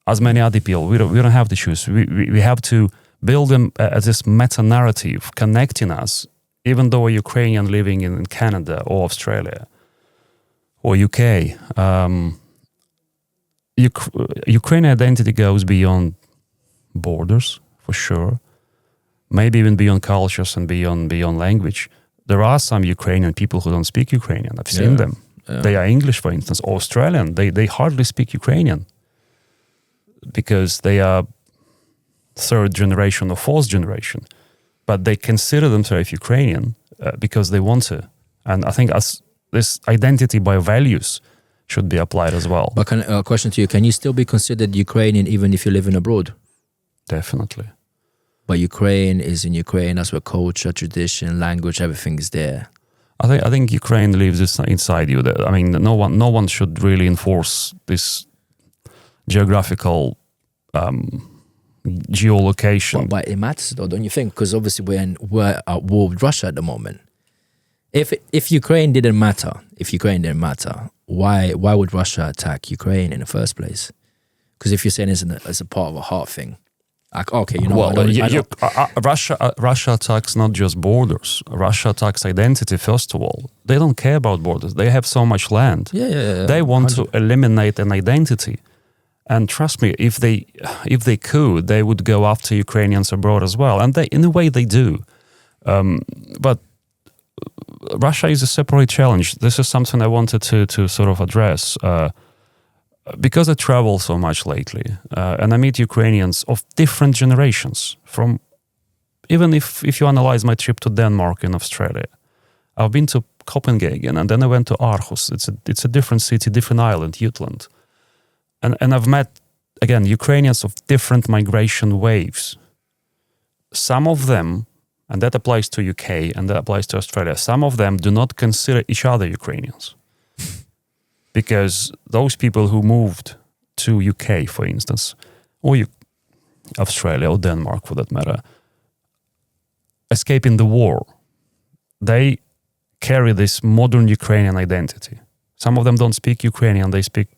As many other people, we don't have to choose. We have to build them as this meta-narrative connecting us, even though a Ukrainian living in Canada or Australia or UK. Ukrainian identity goes beyond borders, for sure. Maybe even beyond cultures and beyond language. there are some Ukrainian people who don't speak Ukrainian. I've seen them. Yeah. They are English, for instance, or Australian. They hardly speak Ukrainian because they are third generation or fourth generation, but they consider themselves Ukrainian because they want to. And I think this identity by values should be applied as well. But question to you, can you still be considered Ukrainian even if you're living abroad? Definitely. But Ukraine is in Ukraine, that's where culture, tradition, language, everything is there. I think Ukraine lives inside you. I mean, no one should really enforce this geographical geolocation. But it matters though, don't you think? Because obviously we're at war with Russia at the moment. If Ukraine didn't matter, why would Russia attack Ukraine in the first place? Because if you're saying it's a part of a heart thing, like, okay, you know, Russia attacks not just borders. Russia attacks identity first of all. They don't care about borders. They have so much land. Yeah. They want to eliminate an identity. And trust me, if they could, they would go after Ukrainians abroad as well. And in a way they do. But Russia is a separate challenge. This is something I wanted to sort of address. Because I travel so much lately, and I meet Ukrainians of different generations, from even if you analyze my trip to Denmark and Australia, I've been to Copenhagen and then I went to Aarhus. It's a different city, different island, Jutland. And I've met, again, Ukrainians of different migration waves. Some of them, and that applies to UK and that applies to Australia, some of them do not consider each other Ukrainians. Because those people who moved to UK, for instance, or Australia or Denmark for that matter, escaping the war, they carry this modern Ukrainian identity. Some of them don't speak Ukrainian, they speak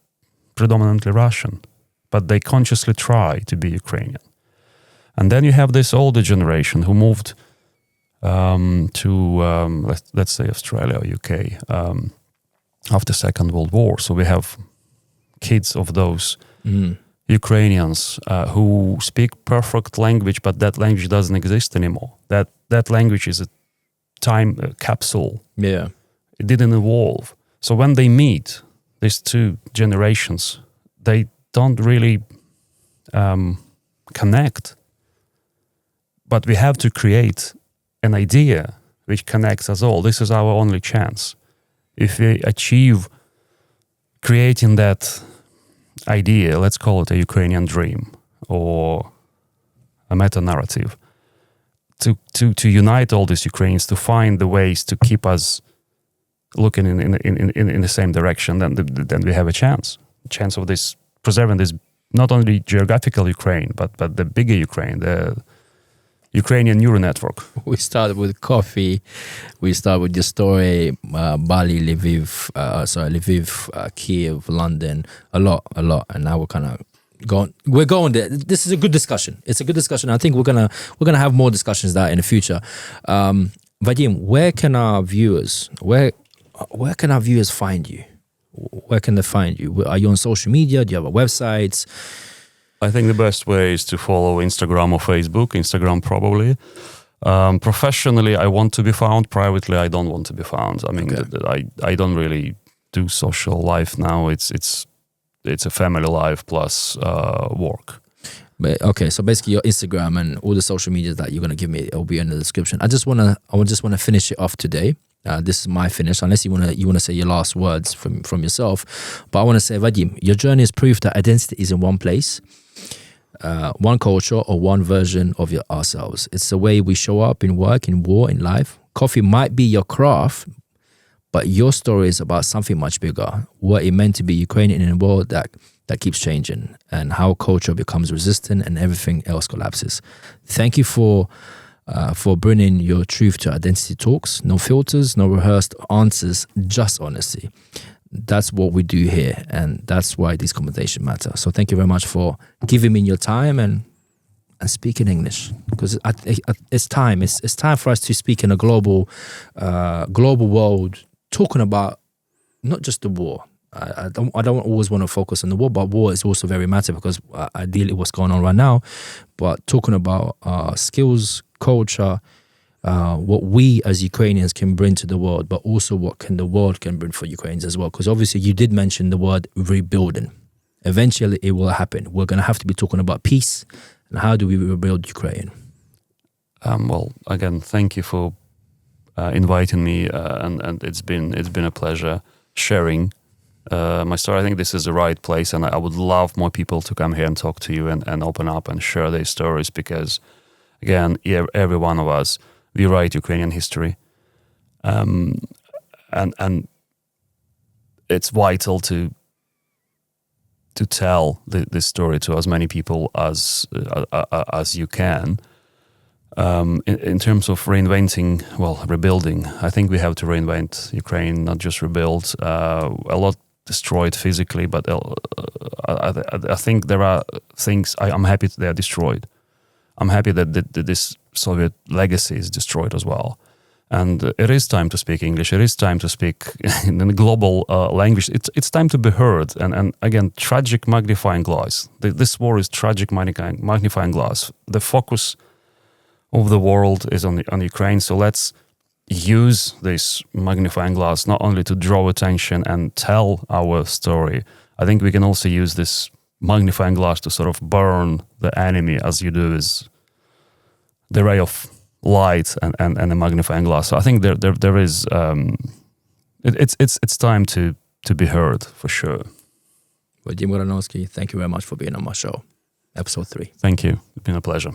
predominantly Russian, but they consciously try to be Ukrainian. And then you have this older generation who moved to, let's say, Australia or UK, after Second World War. So we have kids of those Ukrainians who speak perfect language, but that language doesn't exist anymore. That language is a time capsule. Yeah. It didn't evolve. So when they meet, these two generations, they don't really connect. But we have to create an idea which connects us all. This is our only chance. If we achieve creating that idea, let's call it a Ukrainian dream or a meta-narrative, to unite all these Ukrainians, to find the ways to keep us looking in the same direction, then we have a chance of this preserving this not only geographical Ukraine, but the bigger Ukraine, the Ukrainian neural network. We started with coffee. We started with your story, Bali, Lviv, Kiev, London, a lot. And now we're kind of going. We're going there. This is a good discussion. It's a good discussion. I think we're gonna have more discussions that in the future. Vadym, where can our viewers find you? Where can they find you? Are you on social media? Do you have a website? I think the best way is to follow Instagram or Facebook. Instagram probably. Professionally, I want to be found. Privately, I don't want to be found. I mean, I don't really do social life now. It's a family life plus work. But okay, so basically your Instagram and all the social media that you're gonna give me, it'll be in the description. I just wanna finish it off today. This is my finish, unless you wanna say your last words from yourself. But I wanna say, Vadym, your journey is proof that identity is in one place, one culture or one version of ourselves. It's the way we show up in work, in war, in life. Coffee might be your craft, but your story is about something much bigger. What it meant to be Ukrainian in a world that keeps changing, and how culture becomes resistant and everything else collapses. Thank you for bringing your truth to identity talks. No filters, no rehearsed answers, just honesty. That's what we do here, and that's why these conversations matter. So thank you very much for giving me your time and speaking English, because it's time. It's time for us to speak in a global world, talking about not just the war. I don't always want to focus on the war, but war is also very matter because ideally what's going on right now. But talking about skills, culture, what we as Ukrainians can bring to the world, but also what can the world can bring for Ukrainians as well. Because obviously you did mention the word rebuilding. Eventually it will happen. We're going to have to be talking about peace and how do we rebuild Ukraine. Well, again, thank you for inviting me, and it's been a pleasure sharing my story. I think this is the right place, and I would love more people to come here and talk to you and open up and share their stories, because, again, every one of us, we write Ukrainian history, and it's vital to tell this story to as many people as you can. In terms of reinventing, rebuilding, I think we have to reinvent Ukraine, not just rebuild. A lot destroyed physically, but I think there are things I'm happy they are destroyed. I'm happy that this Soviet legacy is destroyed as well. And it is time to speak English. It is time to speak in a global language. It's time to be heard. And again, tragic magnifying glass. This war is tragic magnifying glass. The focus of the world is on Ukraine. So let's use this magnifying glass not only to draw attention and tell our story. I think we can also use this magnifying glass to sort of burn the enemy, as you do with the ray of light and a magnifying glass. So I think there is it's time to be heard for sure. Vadym Granovskiy, thank you very much for being on my show, episode 3. Thank you. It's been a pleasure.